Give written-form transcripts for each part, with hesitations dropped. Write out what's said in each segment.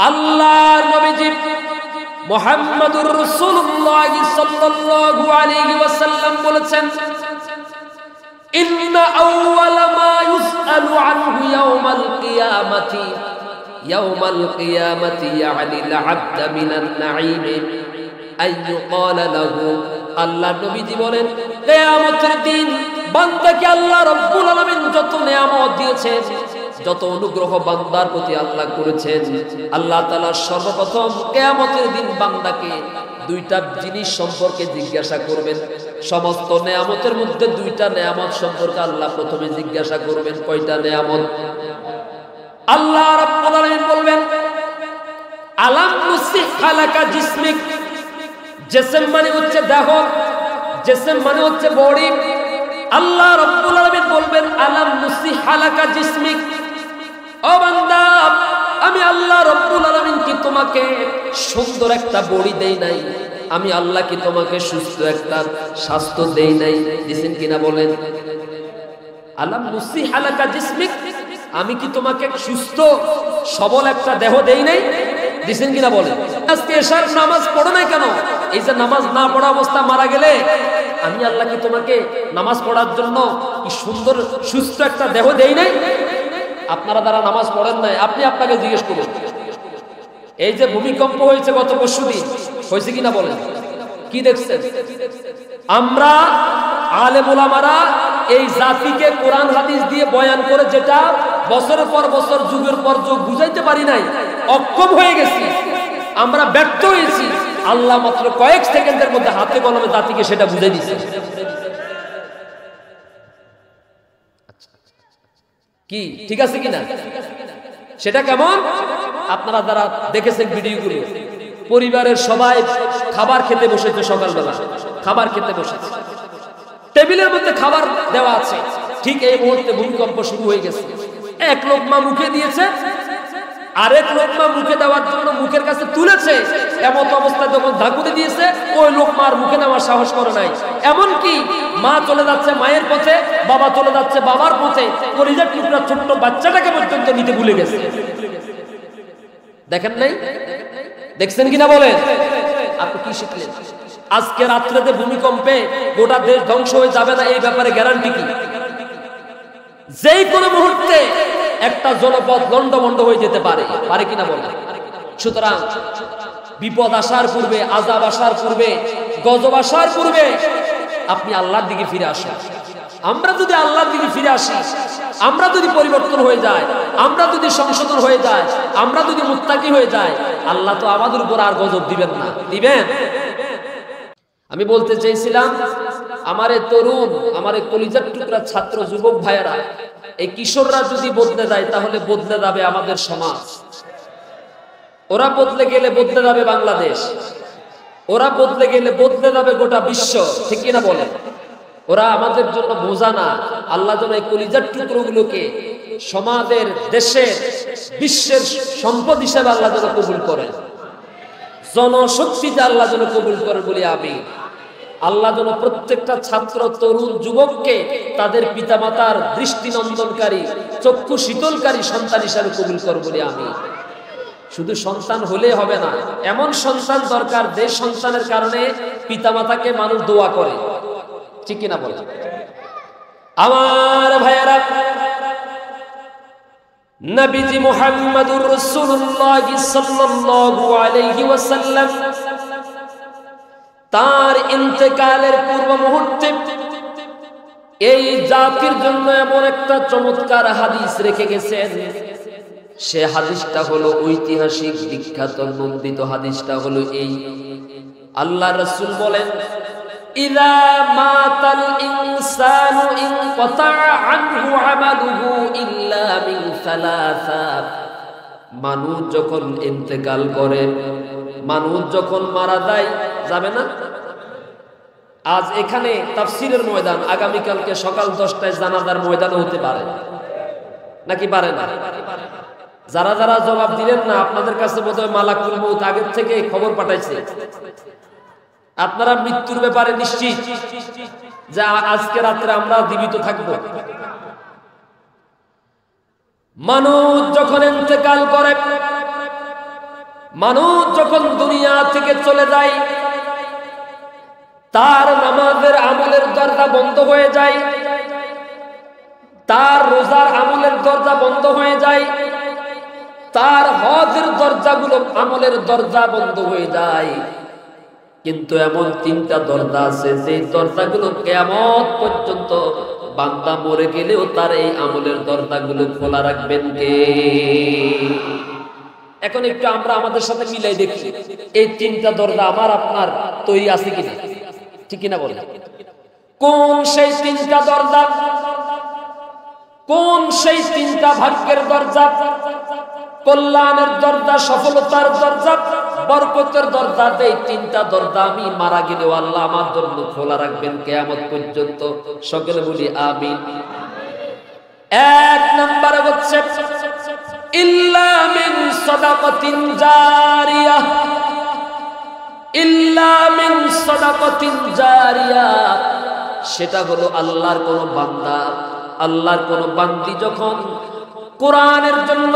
আল্লাহর নবীজি মুহাম্মদুর রাসূলুল্লাহ সাল্লাল্লাহু আলাইহি ওয়াসাল্লাম বলেছেন, ইন্না আউওয়ালা মা ইউসআলু আনহু ইয়াউমাল কিয়ামাতি ইয়ানি আল-আবদ মিনান নাঈম আইয়ুকালা লাহু। আল্লাহর নবীজি বলেন, কিয়ামতের দিন বান্দাকে আল্লাহ রাব্বুল আলামিন যত নিয়ামত দিয়েছেন, যত অনুগ্রহ বান্দার প্রতি আল্লাহ করেছেন, আল্লাহ তাআলা সর্বপ্রথম কিয়ামতের দিন বান্দাকে দুইটা জিনিস সম্পর্কে জিজ্ঞাসা করবেন। সমস্ত নিয়ামতের মধ্যে দুইটা নিয়ামত সম্পর্কে আল্লাহ প্রথমে জিজ্ঞাসা করবেন। কয়টা নিয়ামত? আল্লাহ রাব্বুল আলামিন বলবেন, আলাম নুসিহা লাকা জিসমিক। জিসম মানে হচ্ছে দেহ, জিসম মানে হচ্ছে বডি। আল্লাহ রাব্বুল আলামিন বলবেন, আলাম নুসিহা লাকা জিসমিক। ও বান্দা, আমি আল্লাহ রাব্বুল আলামিন কি তোমাকে সুন্দর একটা বডি দেই নাই? আমি আল্লাহ কি তোমাকে সুস্থ একটা স্বাস্থ্য দেই নাই? দিছেন কিনা বলেন? আলাম নুসিহা লাকা জিসমিক, আমি কি তোমাকে সুস্থ সবল একটা দেহ দেই নাই? দিছেন কিনা বলেন? আজকে এশার নামাজ পড়ো নাই কেন? এই যে নামাজ না পড়া অবস্থা মারা গেলে আমি আল্লাহ কি তোমাকে নামাজ পড়ার জন্য কি সুন্দর সুস্থ একটা দেহ দেই নাই? আপনারা যারা নামাজ পড়েন নাই, আপনি আপনাকে জিজ্ঞেস করুন, এই যে ভূমিকম্প হয়েছে গত পরশুদিন, হয়েছে কিনা বলেন? কি দেখছেন? আমরা আলেম ওলামারা এই জাতিকে কোরআন হাদিস দিয়ে বয়ান করে যেটা বছরের পর বছর যুগের পর যুগ বুঝাইতে পারি নাই, অক্ষম হয়ে গেছি, আমরা ব্যর্থ হয়েছি। আল্লাহ মাত্র কয়েক সেকেন্ডের মধ্যে হাতে কলমে জাতিকে সেটা বুঝাই দিয়েছে। কি ঠিক আছে কিনা? সেটা কেমন? আপনারা যারা দেখেছেন ভিডিওগুলো, পরিবারের সবাই খাবার খেতে বসেছে, সকালবেলা খাবার খেতে বসেছে, টেবিলের মধ্যে খাবার দেওয়া আছে, ঠিক এই মুহূর্তে ভূমিকম্প শুরু হয়ে গেছে। এক লোকমা মুখে দিয়েছে, আরেক লোকমা মুখে দেওয়ার জন্য মুখের কাছে তুলেছে, এমন অবস্থায় যখন ধাকুতে দিয়েছে, ওই লোকমার মুখে নেওয়ার সাহস করে নাই। এমনকি মা চলে যাচ্ছে মায়ের পথে, বাবা চলে যাচ্ছে বাবার পথে, কলিজার টুকরা ছোট্ট বাচ্চাটাকে পর্যন্ত নিতে ভুলে গেছে। দেখেন নাই? দেখছেন কিনা বলেন? আপনি কি শিখলেন? আজকে রাত্রেতে ভূমিকম্পে গোটা দেশ ধ্বংস হয়ে যাবে না, এই ব্যাপারে গ্যারান্টি কি? যেই কোনো মুহূর্তে একটা জনপদ লন্ডভন্ড হয়ে যেতে পারে, পারে কিনা বলেন? সুতরাং বিপদ আসার পূর্বে, আযাব আসার পূর্বে, গজব আসার পূর্বে আপনি আল্লাহর দিকে ফিরে আসেন। আমরা যদি আল্লাহর দিকে ফিরে আসি, আমরা যদি পরিবর্তন হয়ে যায়, আমরা যদি সংশোধন হয়ে যায়, আমরা যদি মুত্তাকি হয়ে যায়, আল্লাহ তো আমাদের উপর আর গজব দিবেন না। দিবেন? আমি বলতে চাইছিলাম, আমার এই তরুণ, আমার এই কলিজার টুকরা ছাত্র যুবক ভাইয়েরা, এই কিশোররা যদি বদলে যায়, তাহলে বদলে যাবে আমাদের সমাজ। ওরা বদলে গেলে বদলে যাবে বাংলাদেশ, ওরা বদলে গেলে বদলে যাবে গোটা বিশ্ব। ঠিক কিনা বলেন? ওরা আমাদের জন্য বোঝা না। আল্লাহ যেন এই কলিজার টুকরোগুলোকে সমাজের, দেশের, বিশ্বের সম্পদ হিসেবে আল্লাহ যেন কবুল করেন, জনশক্তিতে আল্লাহ যেন কবুল করেন বলি আমি। আল্লাহ যেন প্রত্যেকটা ছাত্র, তরুণ, যুবককে তাদের পিতামাতার দৃষ্টিনন্দনকারী, চক্ষু শীতলকারী সন্তান হিসাবে কবুল করেন বলি আমি। শুধু সন্তান হলে হবে না, এমন সন্তান দরকার যে সন্তানের কারণে পিতামাতাকে মানুষ দোয়া করে। ঠিক কিনা বলে? আমার ভাইয়েরা, নবীজি মুহাম্মদুর রাসূলুল্লাহ সাল্লাল্লাহু আলাইহি ওয়াসাল্লাম তার ইন্তেকালের পূর্ব মুহূর্তে এই জাতির জন্য এমন একটা চমৎকার হাদিস রেখে গেছেন। সে হাদিসটা হলো ঐতিহাসিক, বিখ্যাত, নন্দিত হাদিসটা হলো এই, আল্লাহ রাসূল বলেন, ইযা মাতাল ইনসানু ইনকাতা আনহু আমালুহু ইল্লা মিন সালাসা। মানুষ যখন ইন্তেকাল করে, মানুষ যখন মারা যায়, যাবে না? আজ এখানে তাফসীরের ময়দান, আগামীকালকে সকাল 10টায় জানাজার ময়দান হতে পারে, নাকি পারে না? যারা যারা জবাব দিলেন না, আপনাদের কাছে বোধহয় মালাকুল মউত আগের থেকে খবর পাঠাইছে। আপনারা মৃত্যুর ব্যাপারে নিশ্চিত যে আজকে রাত্রে আমরা জীবিত থাকব। মানুষ যখন ইন্তেকাল করে, মানুষ যখন দুনিয়া থেকে চলে যায়, তার নামাজের আমলের দরজা বন্ধ হয়ে যায়, তার রোজার আমলের দরজা বন্ধ হয়ে যায়, তার হজের দরজাগুলো আমলের দরজা বন্ধ হয়ে যায়। কিন্তু এমন তিনটা দরজা আছে যে দরজাগুলো কিয়ামত পর্যন্ত বান্দা মরে গেলেও তার এই আমলের দরজাগুলো খোলা রাখবেন কে? এখন একটু আমরা আমাদের সাথে মিলাই দেখি এই তিনটা দরজা আমার আপনার তৈরি আছে কিনা, ঠিক কিনা বলেন। কোন সেই তিনটা দরজা? কোন সেই তিনটা ভাগ্যের দরজা? কল্যাণের দরজা, সফলতার দরজা, বরকতের দরজা। এই তিনটা দরজা আমি মারা গেলেও আল্লাহ আমার জন্য খোলা রাখবেন কিয়ামত পর্যন্ত। সকলে বলি আমিন। এক নম্বরে হচ্ছে ইল্লা মিন সাদাকাতিন জারিয়া, ইল্লা মিন সাদাকাতিন জারিয়া। সেটা হলো আল্লাহর কোন বান্দা, আল্লাহর কোন বান্দি যখন কোরআনের জন্য,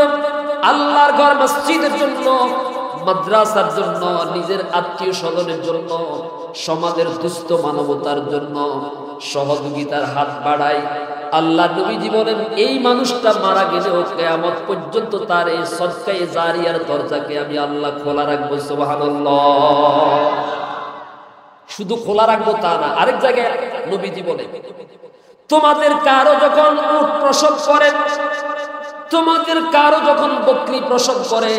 আল্লাহর ঘর মসজিদের জন্য, মাদ্রাসার জন্য, নিজের আত্মীয় স্বজনের জন্য, সমাজের দুস্থ মানবতার জন্য সহযোগিতার হাত বাড়ায়, আল্লাহ নবীজি বলেন এই মানুষটা মারা গেলেও কিয়ামত পর্যন্ত তার এই সদকায়ে জারিয়ার দরজাকে আমি আল্লাহ খোলা রাখবো। সুবহানাল্লাহ। শুধু খোলা রাখবো তা না, আরেক জায়গায় নবীজি বলেন তোমাদের কারো যখন উট প্রসব করে, তোমাদের কারো যখন বকরি প্রসব করে,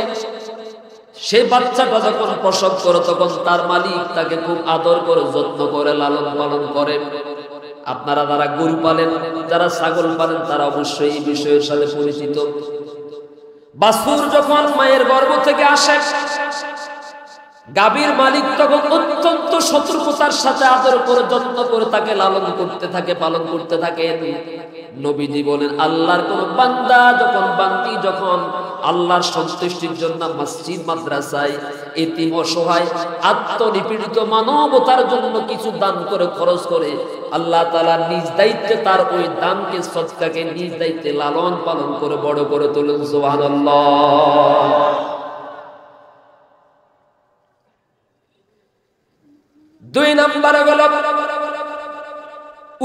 সেই বাচ্চাটা যখন প্রসব করে তখন তার মালিক তাকে খুব আদর করে, যত্ন করে, লালন পালন করে। আপনারা যারা গরু পালেন, যারা ছাগল পালেন, তারা অবশ্যই এই বিষয়ের সাথে পরিচিত। বাছুর যখন মায়ের গর্ভ থেকে আসে, গাভীর মালিক তখন অত্যন্ত সতর্কতার সাথে আদর করে, যত্ন করে তাকে লালন করতে থাকে, পালন করতে থাকে। নবীজি বলেন আল্লাহর কোন বান্দা যখন, বান্দি যখন আল্লাহর সন্তুষ্টির জন্য মসজিদ মাদ্রাসায় এতিম অসহায় আত্মনিপীড়িত মানবতার জন্য কিছু দান করে, খরচ করে, আল্লাহ তাআলা নিজ দায়িত্বে তার ওই দানকে, সদকাকে নিজ দায়িত্বে লালন পালন করে বড় করে তোলেন। সুবহানাল্লাহ। দুই নম্বরে হলো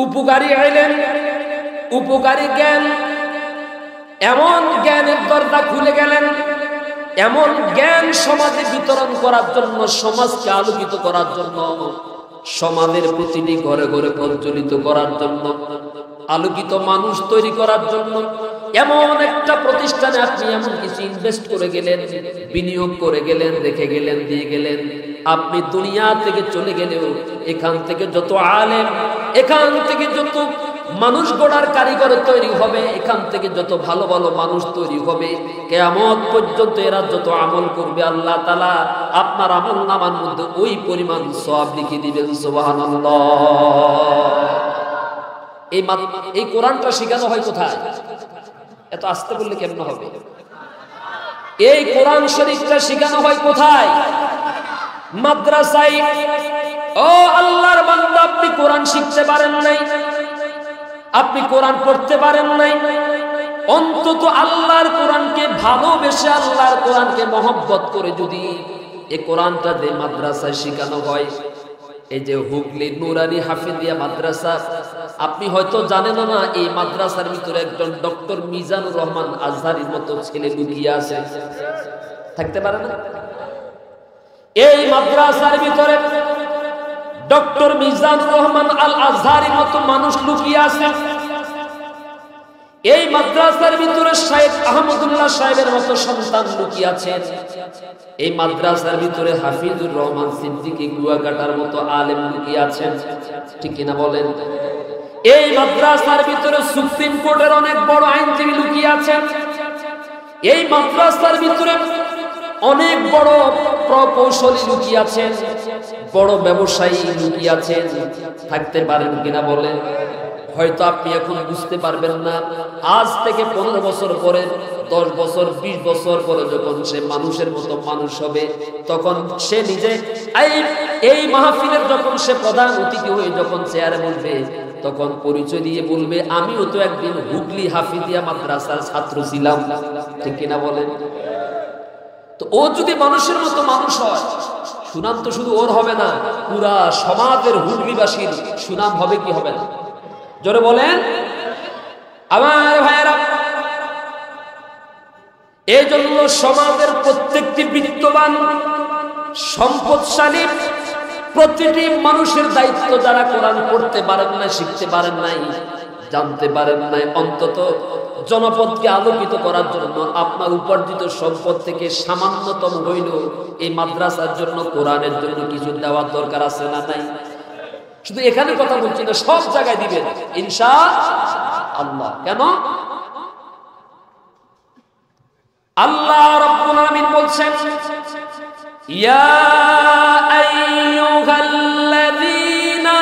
উপকারী ইলম, উপকারী জ্ঞান। এমন জ্ঞানের দরজা খুলে গেলেন, এমন জ্ঞান সমাজে বিতরণ করার জন্য, সমাজকে আলোকিত করার জন্য, সমাজের প্রতিটি ঘরে ঘরে প্রজ্বলিত করার জন্য, আলোকিত মানুষ তৈরি করার জন্য এমন একটা প্রতিষ্ঠানে আপনি এমন কিছু ইনভেস্ট করে গেলেন, বিনিয়োগ করে গেলেন, রেখে গেলেন, দিয়ে গেলেন। আপনি দুনিয়া থেকে চলে গেলেও এখান থেকে যত আলেম, এখান থেকে যত মানুষ গড়ার কারিগর তৈরি হবে, এখান থেকে যত ভালো ভালো মানুষ তৈরি হবে, কিয়ামত পর্যন্ত এরা যত আমল করবে আল্লাহ তাআলা আপনার আমল নামার মধ্যে ওই পরিমাণ সওয়াব লিখে দিবেন। সুবহানাল্লাহ। এই কোরআনটা শেখানো হয় কোথায়? এত আস্তে বললে কেমন হবে? এই কোরআন শরীফটা শেখানো হয় কোথায়? মাদ্রাসায়। ও আল্লাহর বান্দা, আপনি কোরআন শিখতে পারেন নাই, আপনি কোরআন পড়তে পারেন নাই, অন্তত আল্লাহর কোরআনকে ভালোবেসে, আল্লাহর কোরআনকে মহব্বত করে যদি এই কোরআনটা যে মাদ্রাসায় শেখানো হয়, এই যে হুগলি নুরানি হাফিজিয়া মাদ্রাসা, আপনি হয়তো জানেন না এই মাদ্রাসার ভিতরে একজন ডক্টর মিজানুর রহমান আজহারির মতো ছেলে লুকিয়ে আছে, থাকতে পারে না? এই মাদ্রাসার ভিতরে ডক্টর মিজানুর রহমান আল আজহারির মতো মানুষ লুকিয়ে আছে। এই মাদ্রাসার ভিতরে শাইখ আহমদুল্লাহ সাহেবের মতো সন্তান লুকিয়ে আছেন। এই মাদ্রাসার ভিতরে হাফিজুর রহমান সিদ্দিকী কুয়াকাটার মতো আলেম লুকিয়ে আছেন, ঠিক কিনা বলেন? এই মাদ্রাসার ভিতরে সুপ্রিম কোর্টের অনেক বড় আইনজীবী লুকিয়ে আছেন। এই মাদ্রাসার ভিতরে অনেক বড় প্রকৌশলী লুকিয়ে আছেন, বড় ব্যবসায়ী লুকিয়ে আছেন, থাকতে পারেন কিনা বলেন? হয়তো আপনি এখন বুঝতে পারবেন না, আজ থেকে 15 বছর পরে, 10 বছর, 20 বছর পরে যখন সে মানুষের মতো মানুষ হবে, তখন সে নিজে এই মাহফিলের যখন সে প্রধান অতিথি হয়ে যখন চেয়ারে বসবে, তখন পরিচয় দিয়ে বলবে আমিও তো একদিন হুগলি হাফিজিয়া মাদ্রাসার ছাত্র ছিলাম, ঠিক কিনা বলেন? তো ও যদি মানুষের মতো মানুষ হয়, সুনাম তো শুধু ওর হবে না, পুরা সমাজের হুগলিবাসীর সুনাম হবে কি হবে না? জোরে বলেন। আমার ভাইয়েরা, এই জন্য সমাজের প্রত্যেকটি বিত্তবান সম্পদশালী প্রতিটি মানুষের দায়িত্ব, যারা কোরআন পড়তে পারেন না, শিখতে পারেন নাই, জানতে পারেন নাই, অন্তত জনপদকে আলোকিত করার জন্য আপনার উপার্জিত সম্পদ থেকে সামান্যতম হইল এই মাদ্রাসার জন্য, কোরআনের জন্য কিছু দেওয়ার দরকার আছে না নাই? শুধু এখানে কথা বলছি না, সব জায়গায় দিবেন ইনশাআল্লাহ। কেন? আল্লাহ রাব্বুল আলামিন বলছেন, ইয়া আইয়ুহাল্লাযীনা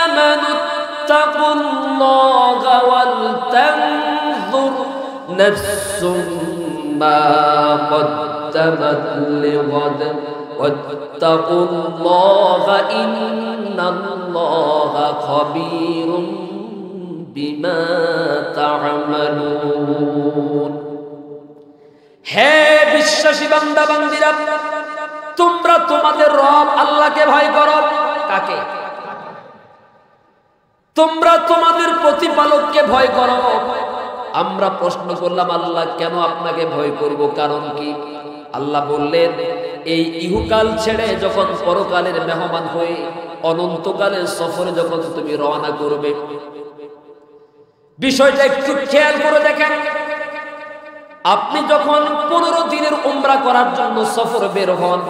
আমানুত্তাকুল্লাহা ওয়াল তানজুর নাফসুম মা কদ্দামাত লিগাদ ওয়াত্তাকুল্লাহা ইন্নাল্লাহা খাবীরুম বিমা তা'মালুন। হে বিশ্বাসী বান্দা বান্দীরা, তোমরা তোমাদের রব আল্লাহকে ভয় করো। কাকে? তোমরা তোমাদের প্রতিপালককে ভয় করো। আমরা প্রশ্ন করলাম, আল্লাহ কেন আপনাকে ভয় করব, কারণ কি? আল্লাহ বললেন, এই ইহকাল ছেড়ে যখন পরকালের মেহমান হয়ে অনন্তকালের সফরে যখন তুমি রওনা করবে, বিষয়টা একটু খেয়াল করে দেখেন। আপনি যখন 15 দিনের উমরা করার জন্য সফরে বের হন,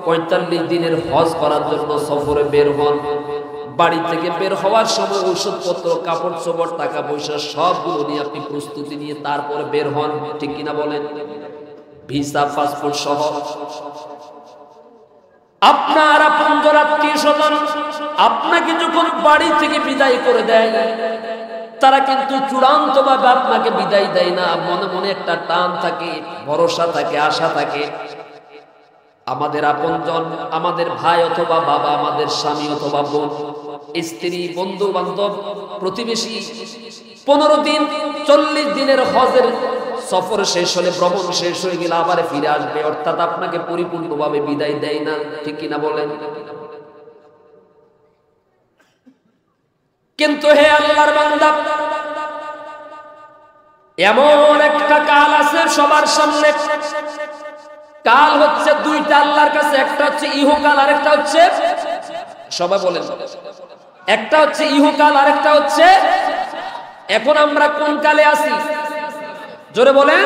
45 দিনের হজ করার জন্য সফরে বের হন, বাড়ি থেকে বের হওয়ার সময় ঔষধপত্র, কাপড় চোপড়, টাকা পয়সা সবগুলো নিয়ে আপনি প্রস্তুতি নিয়ে তারপরে বের হন, ঠিক কিনা বলেন? ভিসা, পাসপোর্ট সহ। আপনার আপনজন, আত্মীয়স্বজন আপনাকে যখন বাড়ি থেকে বিদায় করে দেয়, তারা কিন্তু চূড়ান্ত ভাবে আপনাকে বিদায় দেয় না। মনে মনে একটা টান থাকে, ভরসা থাকে, আশা থাকে। আমাদের আপনজন, আমাদের ভাই অথবা বাবা, আমাদের স্বামী অথবা বোন, স্ত্রী, বন্ধু বান্ধব, প্রতিবেশী 15 দিন 40 দিনের হজের সফর শেষ হলে, ভ্রমণ শেষ হয়ে গেলে আবার ফিরে আসবে, অর্থাৎ আপনাকে পরিপূর্ণভাবে বিদায় দেয় না, ঠিক কিনা বলেন? কিন্তু হে আল্লাহর বান্দা, এমন একটা কাল আছে সবার সামনে। কাল হচ্ছে দুইটা আল্লাহর কাছে, একটা হচ্ছে ইহকাল, আর একটা হচ্ছে, সবাই বলেন, একটা হচ্ছে ইহকাল আর একটা হচ্ছে, এখন আমরা কোন কালে আছি? জোরে বলেন।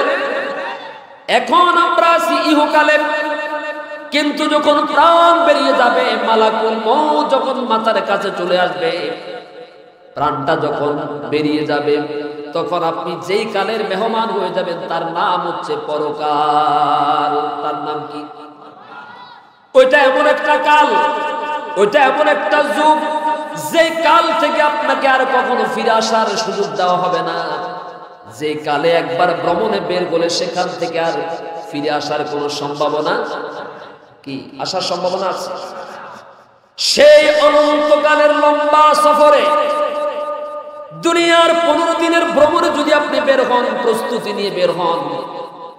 এখন আমরা আছি ইহকালে। কিন্তু যখন প্রাণ বেরিয়ে যাবে, মালাকুল মউত যখন মাথার কাছে চলে আসবে, প্রাণটা যখন বেরিয়ে যাবে, তখন আপনি যেই কালের মেহমান হয়ে যাবেন, তার নাম হচ্ছে পরকাল। তার নাম কি? ওইটা এমন একটা কাল, ওইটা এমন একটা যুগ, যে কাল থেকে আপনাকে আর কখনো ফিরে আসার সুযোগ দেওয়া হবে না। যে কালে একবার ভ্রমণে বের হলে সেখান থেকে আর ফিরে আসার কোনো সম্ভাবনা কি? আসার সম্ভাবনা আছে? সেই অনন্তকালের লম্বা সফরে, দুনিয়ার 15 দিনের ভ্রমণে যদি আপনি বের হন, প্রস্তুতি নিয়ে বের হন,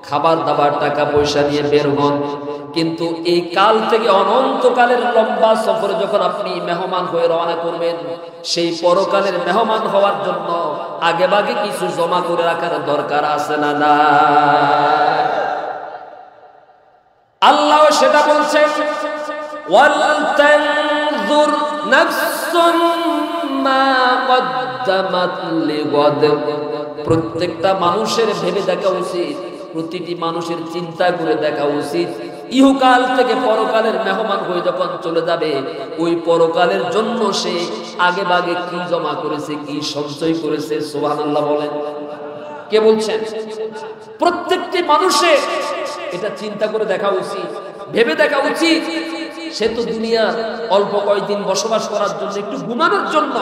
খাবার দাবার, টাকা পয়সা নিয়ে বের হন, কিন্তু এই কাল থেকে অনন্তকালের লম্বা সফরে যখন আপনি মেহমান হয়ে রওনা করবেন, সেই পরকালের মেহমান হওয়ার জন্য আগে ভাগে কিছু জমা করে রাখার দরকার আছে না? না, আল্লাহ সেটা বলছেন, ওয়াল তানজুর নাফসুম মা কদ্দামাত লিগাদ। প্রত্যেকটা মানুষের ভেবে দেখা উচিত, প্রতিটি মানুষের চিন্তা করে দেখা উচিত, ইহকাল থেকে পরকালের মেহমান হয়ে যখন চলে যাবে, ওই পরকালের জন্য সে আগে ভাগে কি জমা করেছে, কি সঞ্চয় করেছে। সুবহানাল্লাহ বলেন। কে বলছেন? প্রত্যেকটি মানুষের এটা চিন্তা করে দেখা উচিত, ভেবে দেখা উচিত। সে তো দুনিয়া অল্প কয়েকদিন বসবাস করার জন্য, একটু ঘুমানোর জন্য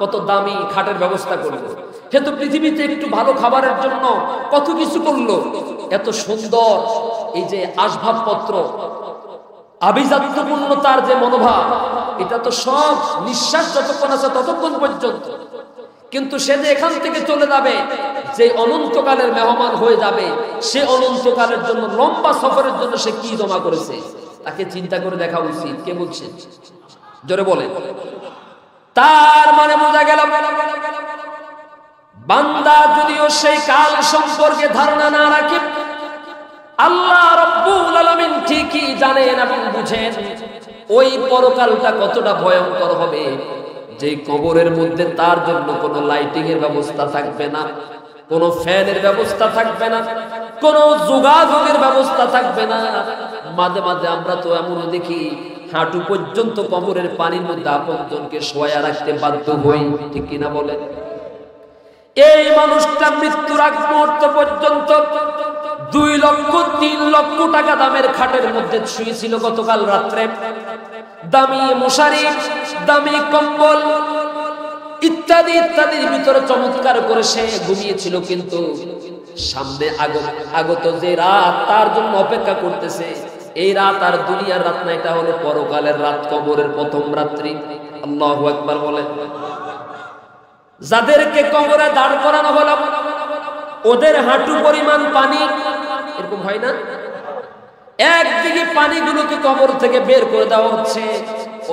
কত দামি খাটের ব্যবস্থা করলো। সে তো পৃথিবীতে একটু ভালো খাবারের জন্য কত কিছু করলো। এত সুন্দর এই যে আসবাবপত্র, আভিজাত্যপূর্ণতার যে মনোভাব, এটা তো সব নিঃশ্বাস যতক্ষণ আছে ততক্ষণ পর্যন্ত। কিন্তু সে যে এখান থেকে চলে যাবে, যে অনন্তকালের মেহমান হয়ে যাবে, সে অনন্তকালের জন্য লম্বা সফরের জন্য সে কি জমা করেছে তাকে চিন্তা করে দেখা উচিত। কে বলছে? জোরে বলে। তার মানে বোঝা গেল বান্দা যদিও সেই কাল সম্পর্কে ধারণা না রাখে, আল্লাহ রাব্বুল আলামিন ঠিকই জানেন এবং বুঝেন ওই পরকালটা কতটা ভয়ঙ্কর হবে, যে কবরের মধ্যে তার জন্য কোনো লাইটিং এর ব্যবস্থা থাকবে না, কোনো ফ্যানের ব্যবস্থা থাকবে না, কোনো যোগাযোগের ব্যবস্থা থাকবে না। মাঝে মাঝে আমরা তো এমনও দেখি হাঁটু পর্যন্ত কবরের পানির মধ্যে আপনজনকে শোয়া রাখতে বাধ্য হই, ঠিক কিনা বলেন? এই মানুষটা মৃত্যুর আগ মুহূর্ত পর্যন্ত 2 লক্ষ 3 লক্ষ টাকা দামের খাটের মধ্যে শুয়েছিল গতকাল রাত্রে। দামি মশারি, দামি কম্বল ইত্যাদি ইত্যাদির ভিতরে চমৎকার করে সে ঘুমিয়েছিল, কিন্তু সামনে আগত যে রাত তার জন্য অপেক্ষা করতেছে, এই রাত আর দুনিয়ার রাত না, এটা হলো পরকালের রাত, কবরের প্রথম রাত্রি। আল্লাহু আকবার বলেন। যাদেরকে কবরে দাঁড় করানো হলো ওদের হাঁটু পরিমাণ পানি, এরকম হয় না? একদিকে পানিগুলোকে কবর থেকে বের করে দেওয়া হচ্ছে,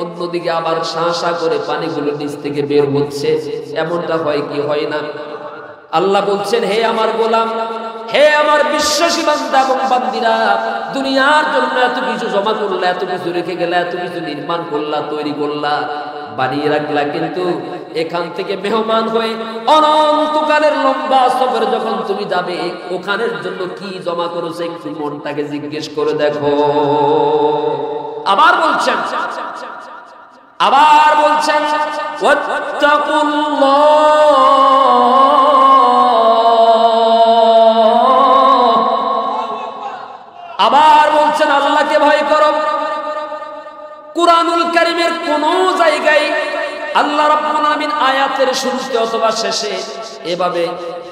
অন্যদিকে আবার শাঁ করে পানিগুলো নিচ থেকে বের হচ্ছে। এমনটা হয় কি হয় না? আল্লাহ বলছেন, হে আমার গোলাম, হে আমার বিশ্বাসী বান্দা এবং বান্দিরা, দুনিয়ার জন্য এত কিছু জমা করলা, এত কিছু রেখে গেলা, এত কিছু নির্মাণ করলা, তৈরি করলা, বানিয়ে রাখলা, কিন্তু এখান থেকে মেহমান হয়ে অনন্তকালের লম্বা সফরে যখন তুমি যাবে, ওখানের জন্য কি জমা করেছে একটু মনটাকে জিজ্ঞেস করে দেখো। আবার বলছেন ওয়াত্তাকুল্লাহ, আবার বলছেন আল্লাহকে ভয় করো। কুরআনুল কারীমের কোন জায়গায় আল্লাহ রাব্বুল আলামিন আয়াতের শুরুতে অথবা শেষে এভাবে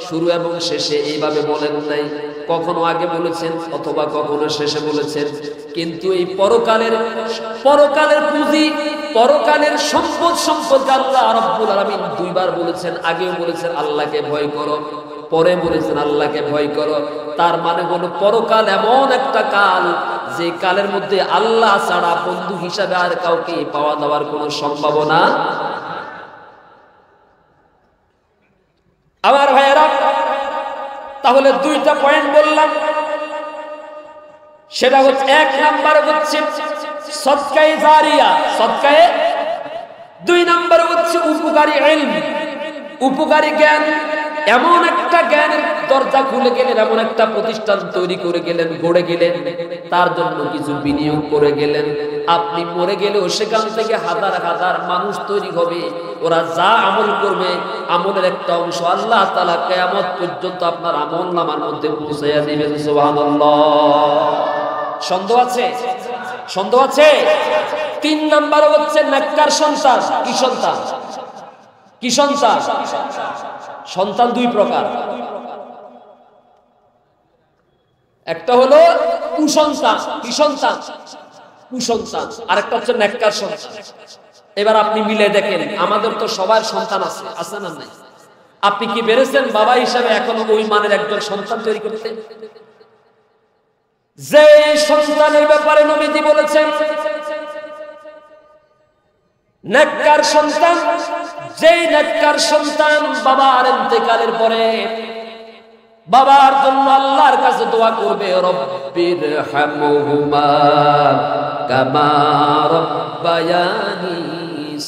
শুরু এবং শেষে এইভাবে বলেন নাই, কখনো আগে বলেছেন অথবা কখনো শেষে বলেছেন, কিন্তু এই পরকালের পুঁজি, পরকালের সম্পদ সম্পর্কে আল্লাহ রাব্বুল আলামিন 2 বার বলেছেন। আগেও বলেছেন আল্লাহকে ভয় করো, পরে বলেছেন আল্লাহকে ভয় করো। তার মানে হলো পরকাল এমন একটা কাল, যে কালের মধ্যে আল্লাহ ছাড়া বন্ধু হিসাবে আর কাউকে পাওয়া দেওয়ার কোনো সম্ভাবনা। আমার ভাইয়েরা, তাহলে 2টা পয়েন্ট বললাম, সেটা হচ্ছে 1 নাম্বার হচ্ছে সদকায়ে জারিয়া, সদকায়ে। 2 নাম্বার হচ্ছে উপকারী ইলম, উপকারী জ্ঞান। এমন একটা জ্ঞানের দরজা খুলে গেলেন, এমন একটা প্রতিষ্ঠান তৈরি করে গেলেন, গড়ে গেলেন, তার জন্য কিছু বিনিয়োগ করে গেলেন। আপনি মরে গেলেও সেখান থেকে হাজার হাজার মানুষ তৈরি হবে, ওরা যা আমল করবে আমলের একটা অংশ আল্লাহ তাআলা কিয়ামত পর্যন্ত আপনার আমলনামার মধ্যে পৌঁছাইয়া দিবেন। সুবহানাল্লাহ। সন্দেহ আছে? সন্দেহ আছে? 3 নাম্বার হচ্ছে নেককার সন্তান। কি সন্তান? কি সন্তান? সন্তান 2 প্রকার, একটা হলো কুসন্তান। কি সন্তান? কুসন্তান। আরেকটা হচ্ছে নেককার সন্তান। এবার আপনি মিলে দেখেন, আমাদের তো সবার সন্তান আছে, আছে না নাই? আপনি কি পেরেছেন বাবা হিসাবে এখনো ওই মানের একজন সন্তান তৈরি করতে? যে সন্তানের ব্যাপারে নবীজি বলেছেন নেককার সন্তান, যেই নেককার সন্তান বাবার ইন্তেকালের পরে বাবার জন্য আল্লাহর কাছে দোয়া করবে, রব্বির হামহুমা কামা রব্বায়ানি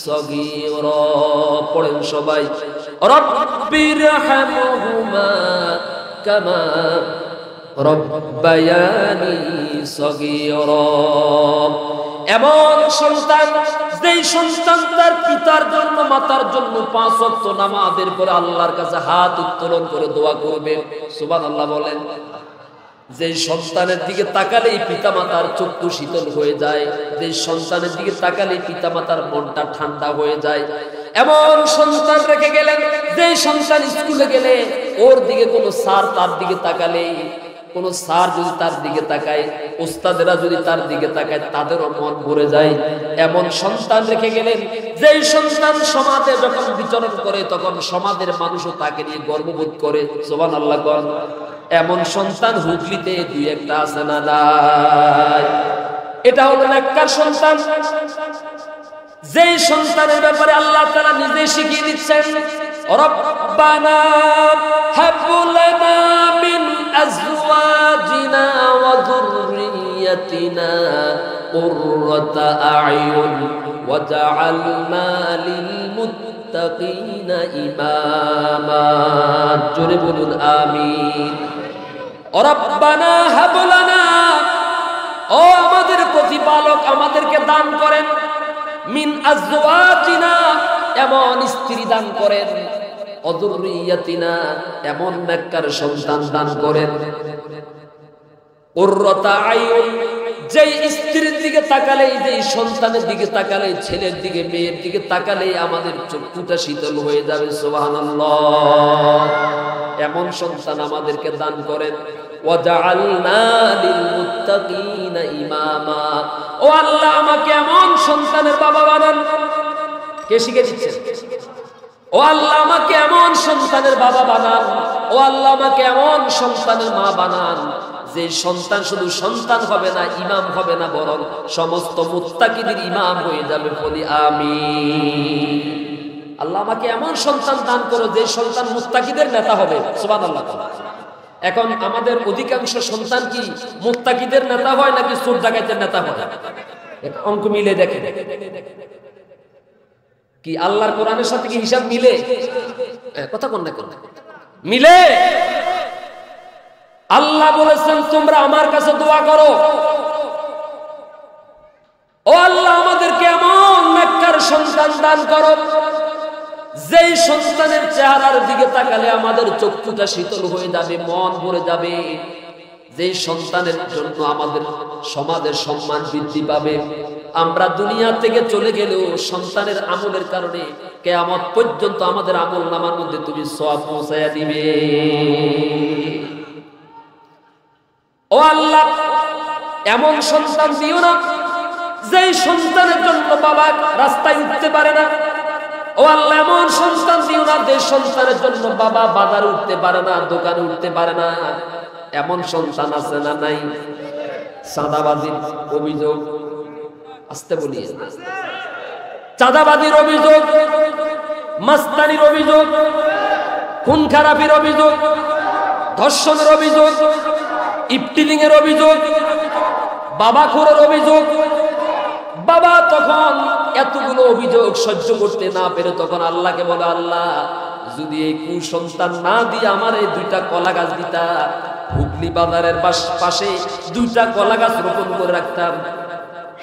সগীরা। পড়েন সবাই, রব্বির হামহুমা কামা রব্বায়ানি সগীরা। এমন সন্তান, যেই সন্তান তার পিতার জন্য মাতার জন্য 5 ওয়াক্ত নামাজের পরে আল্লাহর কাছে হাত উত্তোলন করে দোয়া করবে। সুবহানাল্লাহ বলেন। যেই সন্তানের দিকে তাকালেই পিতামাতার চক্ষু শীতল হয়ে যায়, যেই সন্তানের দিকে তাকালেই পিতামাতার মনটা ঠান্ডা হয়ে যায়, এমন সন্তান রেখে গেলেন যেই সন্তান স্কুলে গেলে ওর দিকে কোনো স্যার তার দিকে তাকালেই কোন স্যার যদি তার দিকে তাকায়, উস্তাদেরা যদি তার দিকে তাকায়, তাদেরও মন ভরে যায়। এমন সন্তান রেখে গেলেন, যেই সন্তান সমাজে যখন বিচরণ করে তখন সমাজের মানুষও তাকে নিয়ে গর্ববোধ করে। সুবহানাল্লাহ কোন। এমন সন্তান হুগলিতে দুই একটা আছে না নাই? এটা হলো নেককার সন্তান, যেই সন্তানের ব্যাপারে আল্লাহ তাআলা নিজে শিখিয়ে দিচ্ছেন, রব্বানা হাব লানা মিন আজওয়াজিনা ওয়া যুররিয়াতিনা কুররাতা আ'য়ুন ওয়াজআলনা লিল মুত্তাকিনা ইমামা। জোরে বলুন আমিন। রব্বানা হাব লানা, ও আমাদের প্রতিপালক আমাদেরকে দান করেন, মিন আজওয়াজিনা, এমন স্ত্রী দান করেন, অযুররিয়াতিনা, এমন নেককার সন্তান দান করেন, কুররাতা আয়ুন, যেই স্ত্রীর দিকে তাকালেই, যেই সন্তানের দিকে তাকালেই, ছেলের দিকে মেয়ের দিকে তাকালেই আমাদের চক্ষুটা শীতল হয়ে যাবে। সুবহানাল্লাহ। এমন সন্তান আমাদেরকে দান করেন। ওয়াজআলনা লিল মুত্তাকিনা ইমামা, ও আল্লাহ আমাকে এমন সন্তানের বাবা বানান। কে শিখে দিচ্ছেন? ও আল্লাহ আমাকে এমন সন্তানের বাবা বানান, ও আল্লাহ আমাকে এমন সন্তানের মা বানান, যে সন্তান শুধু সন্তান হবে না, ইমাম হবে না, বরং সমস্ত মুত্তাকিদের ইমাম হয়ে যাবে। বলি আমিন। আল্লাহ আমাকে এমন সন্তান দান করো যে সন্তান মুত্তাকিদের নেতা হবে। সুবহানাল্লাহ। এখন আমাদের অধিকাংশ সন্তান কি মুত্তাকিদের নেতা হয় নাকি চোর ডাকাতের নেতা হয়? অঙ্ক মিলে দেখে কি আল্লাহর কোরআনের সাথে কি হিসাব মিলে? কথা কোন না কোন মিলে? আল্লাহ বলেছেন তোমরা আমার কাছে দোয়া করো, ও আল্লাহ আমাদেরকে এমন নেককার সন্তান দান করো, যেই সন্তানের চেহারার দিকে তাকালে আমাদের চক্ষুটা শীতল হয়ে যাবে, মন ভরে যাবে, যেই সন্তানের জন্য আমাদের সমাজের সম্মান বৃদ্ধি পাবে। আমরা দুনিয়া থেকে চলে গেলেও সন্তানের আমলের কারণে কিয়ামত পর্যন্ত আমাদের আমল নামার মধ্যে তুমি সওয়াব পৌঁছায়া দিবে। ও আল্লাহ এমন সন্তান দিও না যেই সন্তানের জন্য বাবা রাস্তায় উঠতে পারে না। ও আল্লাহ এমন সন্তান দিও না যে সন্তানের জন্য বাবা বাজারে উঠতে পারে না, দোকানে উঠতে পারে না। এমন সন্তান আছে না নাই? চাঁদাবাজির অভিযোগ, আসতে বলি, চাঁদাবাজির অভিযোগ, মাস্তানির অভিযোগ, খুন খারাপির অভিযোগ, ধর্ষণের অভিযোগ, ইফটিলিং এর অভিযোগ, বাবাখোরের অভিযোগ। বাবা তখন এতগুলো অভিযোগ সহ্য করতে না পেরে তখন আল্লাহকে বলে, আল্লাহ যদি এই কুসন্তান না দিয়ে আমার এই দুইটা কলা গাছ দিতা, হুগলি বাজারের পাশে দুইটা কলা গাছ রোপণ করে রাখতাম,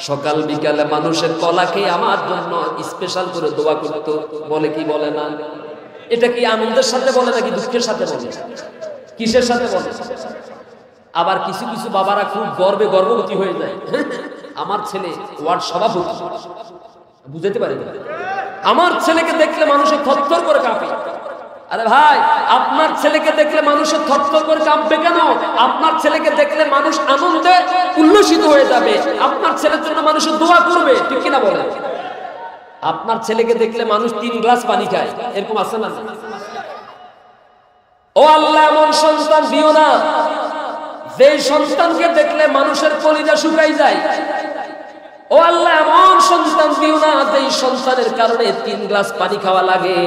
সকাল বিকালে মানুষের কলা খেয়ে আমার জন্য স্পেশাল করে দোয়া করতো। বলে কি বলে না? এটা কি আনন্দের সাথে বলে নাকি দুঃখের সাথে বলে? কিসের সাথে বলে? আবার কিছু কিছু বাবারা খুব গর্বে গর্ভবতী হয়ে যায়, আমার ছেলে ওয়ার্ড সভাপতি, বুঝতে পারি না, আমার ছেলেকে দেখলে মানুষের থরথর করে কাঁপে। আরে ভাই, আপনার ছেলেকে দেখলে মানুষের থরথর করে কাঁপবে কেন? আপনার ছেলেকে দেখলে মানুষ আনন্দে উল্লসিত হয়ে যাবে, আপনার ছেলের জন্য মানুষের দোয়া করবে, ঠিক কিনা বলে? আপনার ছেলেকে দেখলে মানুষ 3 গ্লাস পানি খায়, এরকম আছে না? ও আল্লাহ এমন সন্তান দিও না যে সন্তানকে দেখলে মানুষের কলিজা শুকাই যায়। ও আল্লাহ এমন সন্তান দিও না যে সন্তানের কারণে 3 গ্লাস পানি খাওয়া লাগে।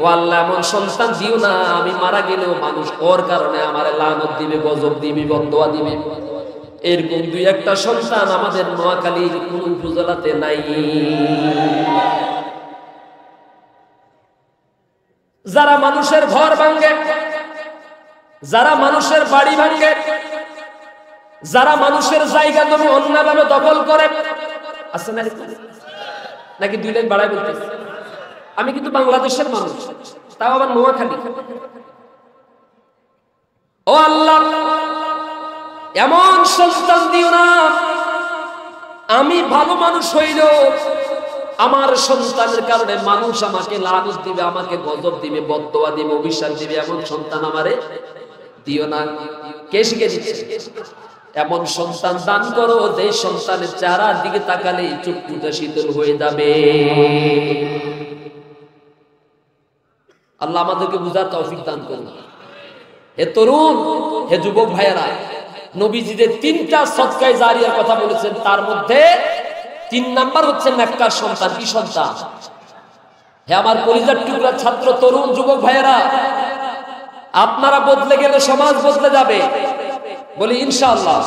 ও আল্লাহ এমন সন্তান দিও না আমি মারা গেলেও মানুষ ওর কারণে আমার লানত দিবে, গজব দিবে, বদদোয়া দিবে। এরকম দুই একটা সন্তান আমাদের নোয়াখালীর কোন উপজেলাতে নাই। যারা মানুষের ঘর ভাঙে, যারা মানুষের বাড়ি ভাঙে, যারা মানুষের জায়গা জমি অন্যভাবে দখল করে, আছে না নাকি? 2 লাইন বাড়াই বলতেছি, আমি কিন্তু বাংলাদেশের মানুষ, তাও আবার নোয়াখালী। ও আল্লাহ এমন সন্তান দিও না আমি ভালো মানুষ হইল আমার সন্তানের কারণে মানুষ আমাকে লানত দিবে, আমাকে গজব দিবে, বদদোয়া দিবে, অভিশাপ দিবে, এমন সন্তান আমারে দিও না। কে শিখে দিচ্ছে? এমন সন্তান দান করো যে সন্তানের চেহারার দিকে তাকালে চক্ষুটা শীতল হয়ে যাবে। আল্লাহ আমাদেরকে বুঝার তৌফিক দান করুন। হে তরুণ, হে যুবক ভাইয়েরা, নবীজি যে 3টা সদকায়ে জারিয়ার কথা বলেছেন তার মধ্যে 3 নাম্বার হচ্ছে নেককার সন্তান। কি সন্তান? হে আমার কলিজার টুকরা ছাত্র তরুণ যুবক ভাইয়েরা, আপনারা বদলে গেলে সমাজ বদলে যাবে, বলি ইনশাআল্লাহ।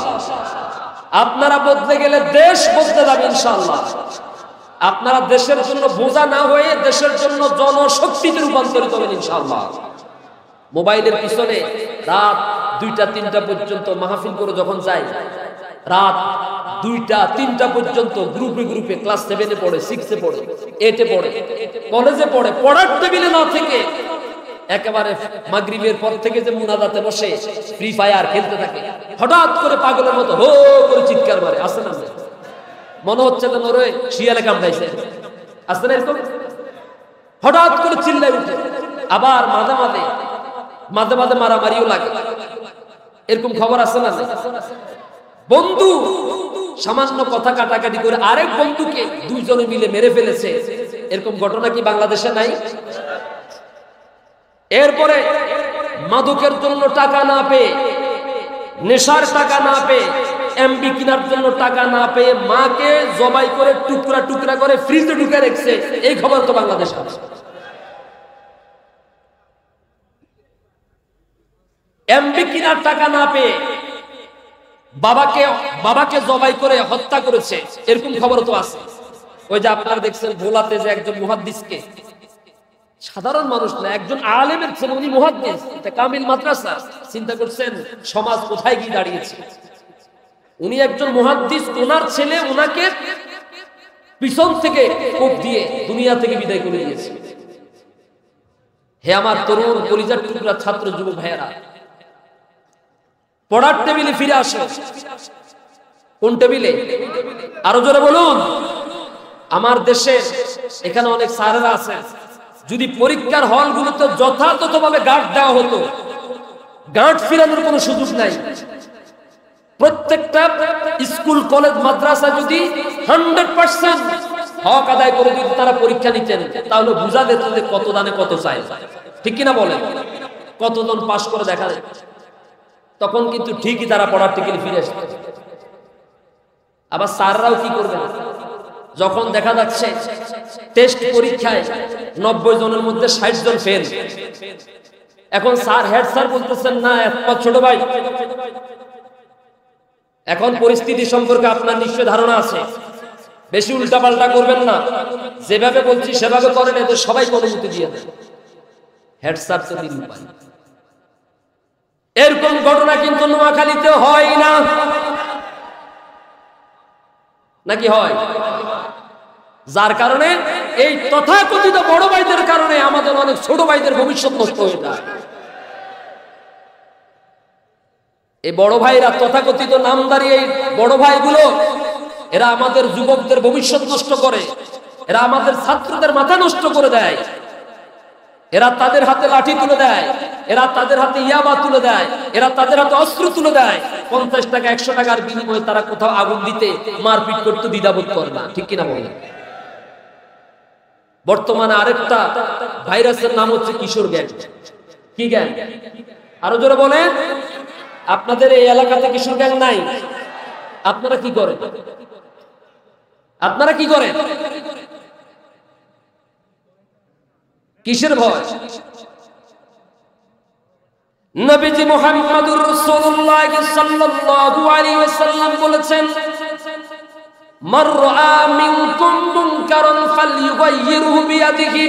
আপনারা বদলে গেলে দেশ বদলে যাবে ইনশাআল্লাহ। আপনারা দেশের জন্য বোঝা না হয়ে দেশের জন্য জনশক্তিতে রূপান্তরিত হবেন ইনশাআল্লাহ। মোবাইলের পিছনে রাত 2টা-3টা পর্যন্ত মাহফিল করে যখন যাই, রাত 2টা-3টা পর্যন্ত গ্রুপে গ্রুপে ক্লাস 7-এ পড়ে, 6-এ পড়ে, 8-এ পড়ে, কলেজে পড়ে, পড়ার টেবিলে না থেকে একেবারে মাগরিবের পর থেকে যে মুনাজাতে বসে ফ্রি ফায়ার খেলতে থাকে, হঠাৎ করে পাগলের মতো হো করে চিৎকার মারে, আসে না? মনে হচ্ছে যেন ওরে শিয়ালে কামড়াইছে, আসে না? এরকম হঠাৎ করে চিল্লাই উঠে, আবার মাঝে মাঝে মারামারিও লাগে। এরকম খবর আছে না? বন্ধু সামান্য কথা কাটাকাটি করে আরেক বন্ধুকে 2 জনে মিলে মেরে ফেলেছে, এরকম ঘটনা কি বাংলাদেশে নাই? এরপরে মাদকের জন্য টাকা না পেয়ে, নেশার টাকা না পেয়ে, এমবি কেনার জন্য টাকা না পেয়ে মাকে জবাই করে টুকরা টুকরা করে ফ্রিজে ঢুকে রেখেছে, এই খবর তো বাংলাদেশে আছে। এমবি কেনার টাকা না পেয়ে বাবাকে জবাই করে হত্যা করেছে, এরকম খবর তো আছে। ওই যে আপনারা দেখছেন ভোলাতে যে একজন মুহাদ্দিসকে, সাধারণ মানুষ না, একজন আলেমের ছেলে, উনি মুহাদ্দিস, এটা কামিল মাদ্রাসা, চিন্তা করছেন সমাজ কোথায় গিয়ে দাঁড়িয়েছে। উনি একজন মুহাদ্দিস, ওনার ছেলে ওনাকে পিছন থেকে কোপ দিয়ে দুনিয়া থেকে বিদায় করে দিয়েছে। হে আমার তরুণ কলিজার টুকরা ছাত্র যুবক ভাইয়েরা, পড়ার টেবিলে ফিরে আসো। কোন টেবিলে? আরো জোরে বলুন। আমার দেশে এখানে অনেক স্যারেরা আছে, যদি পরীক্ষার হলগুলোতে যথাযথভাবে গার্ড দেওয়া হতো, গার্ড ফিরানোর কোনো সুযোগ নাই। প্রত্যেকটা স্কুল কলেজ মাদ্রাসা যদি 100% হক আদায় করে যদি তারা পরীক্ষা নিতেন, তাহলে বুঝা যেত যে কত দানে কত চাই। ঠিক কিনা বলেন? কতজন পাশ করে দেখা যায়, তখন কিন্তু ঠিকই তারা পড়ার টেবিলে ফিরে আসবে। আবার স্যাররাও কি করবেন, যখন দেখা যাচ্ছে টেস্ট পরীক্ষায় 90 জনের মধ্যে 60 জন ফেল, এখন স্যার হেড স্যার বলতেছেন না ছোট ভাই, এখন পরিস্থিতি সম্পর্কে আপনার নিশ্চয় ধারণা আছে, বেশি উল্টাপাল্টা করবেন না, যেভাবে বলছি সেভাবে করেন, এতে সবাই অনুমতি দিয়ে দেন। হেড স্যার তো দিন পাই। এরকম ঘটনা কিন্তু নোয়াখালীতে হয় না, নাকি হয়? যার কারণে এই তথাকথিত বড় ভাইদের কারণে আমাদের অনেক ছোট ভাইদের ভবিষ্যৎ নষ্ট হয়ে যায়। এই বড় ভাইরা, তথাকথিত নামদারি এই বড় ভাইগুলো, এরা আমাদের যুবকদের ভবিষ্যৎ নষ্ট করে, এরা আমাদের ছাত্রদের মাথা নষ্ট করে দেয়, এরা তাদের হাতে লাঠি তুলে দেয়, এরা তাদের হাতে ইয়াবা তুলে দেয়, এরা তাদের হাতে অস্ত্র তুলে দেয়। 50 টাকা 100 টাকার বিনিময়ে তারা কোথাও আগুন দিতে, মারপিট করতে দ্বিধাবোধ করে না। ঠিক কিনা বলেন? বর্তমানে আরেকটা ভাইরাসের নাম হচ্ছে কিশোর গ্যাং। কি গ্যাং? আরো জোরে বলেন। আপনাদের এই এলাকাতে কিশোর গ্যাং নাই? আপনারা কি করেন? আপনারা কি করেন? কিসের ভয়? নবীজি মুহাম্মদুর রাসূলুল্লাহ সাল্লাল্লাহু আলাইহি ওয়াসাল্লাম বলেছেন, মান রাআ মিনকুম মুনকারান ফালইয়ুগাইয়িরহু বিয়াদিহি।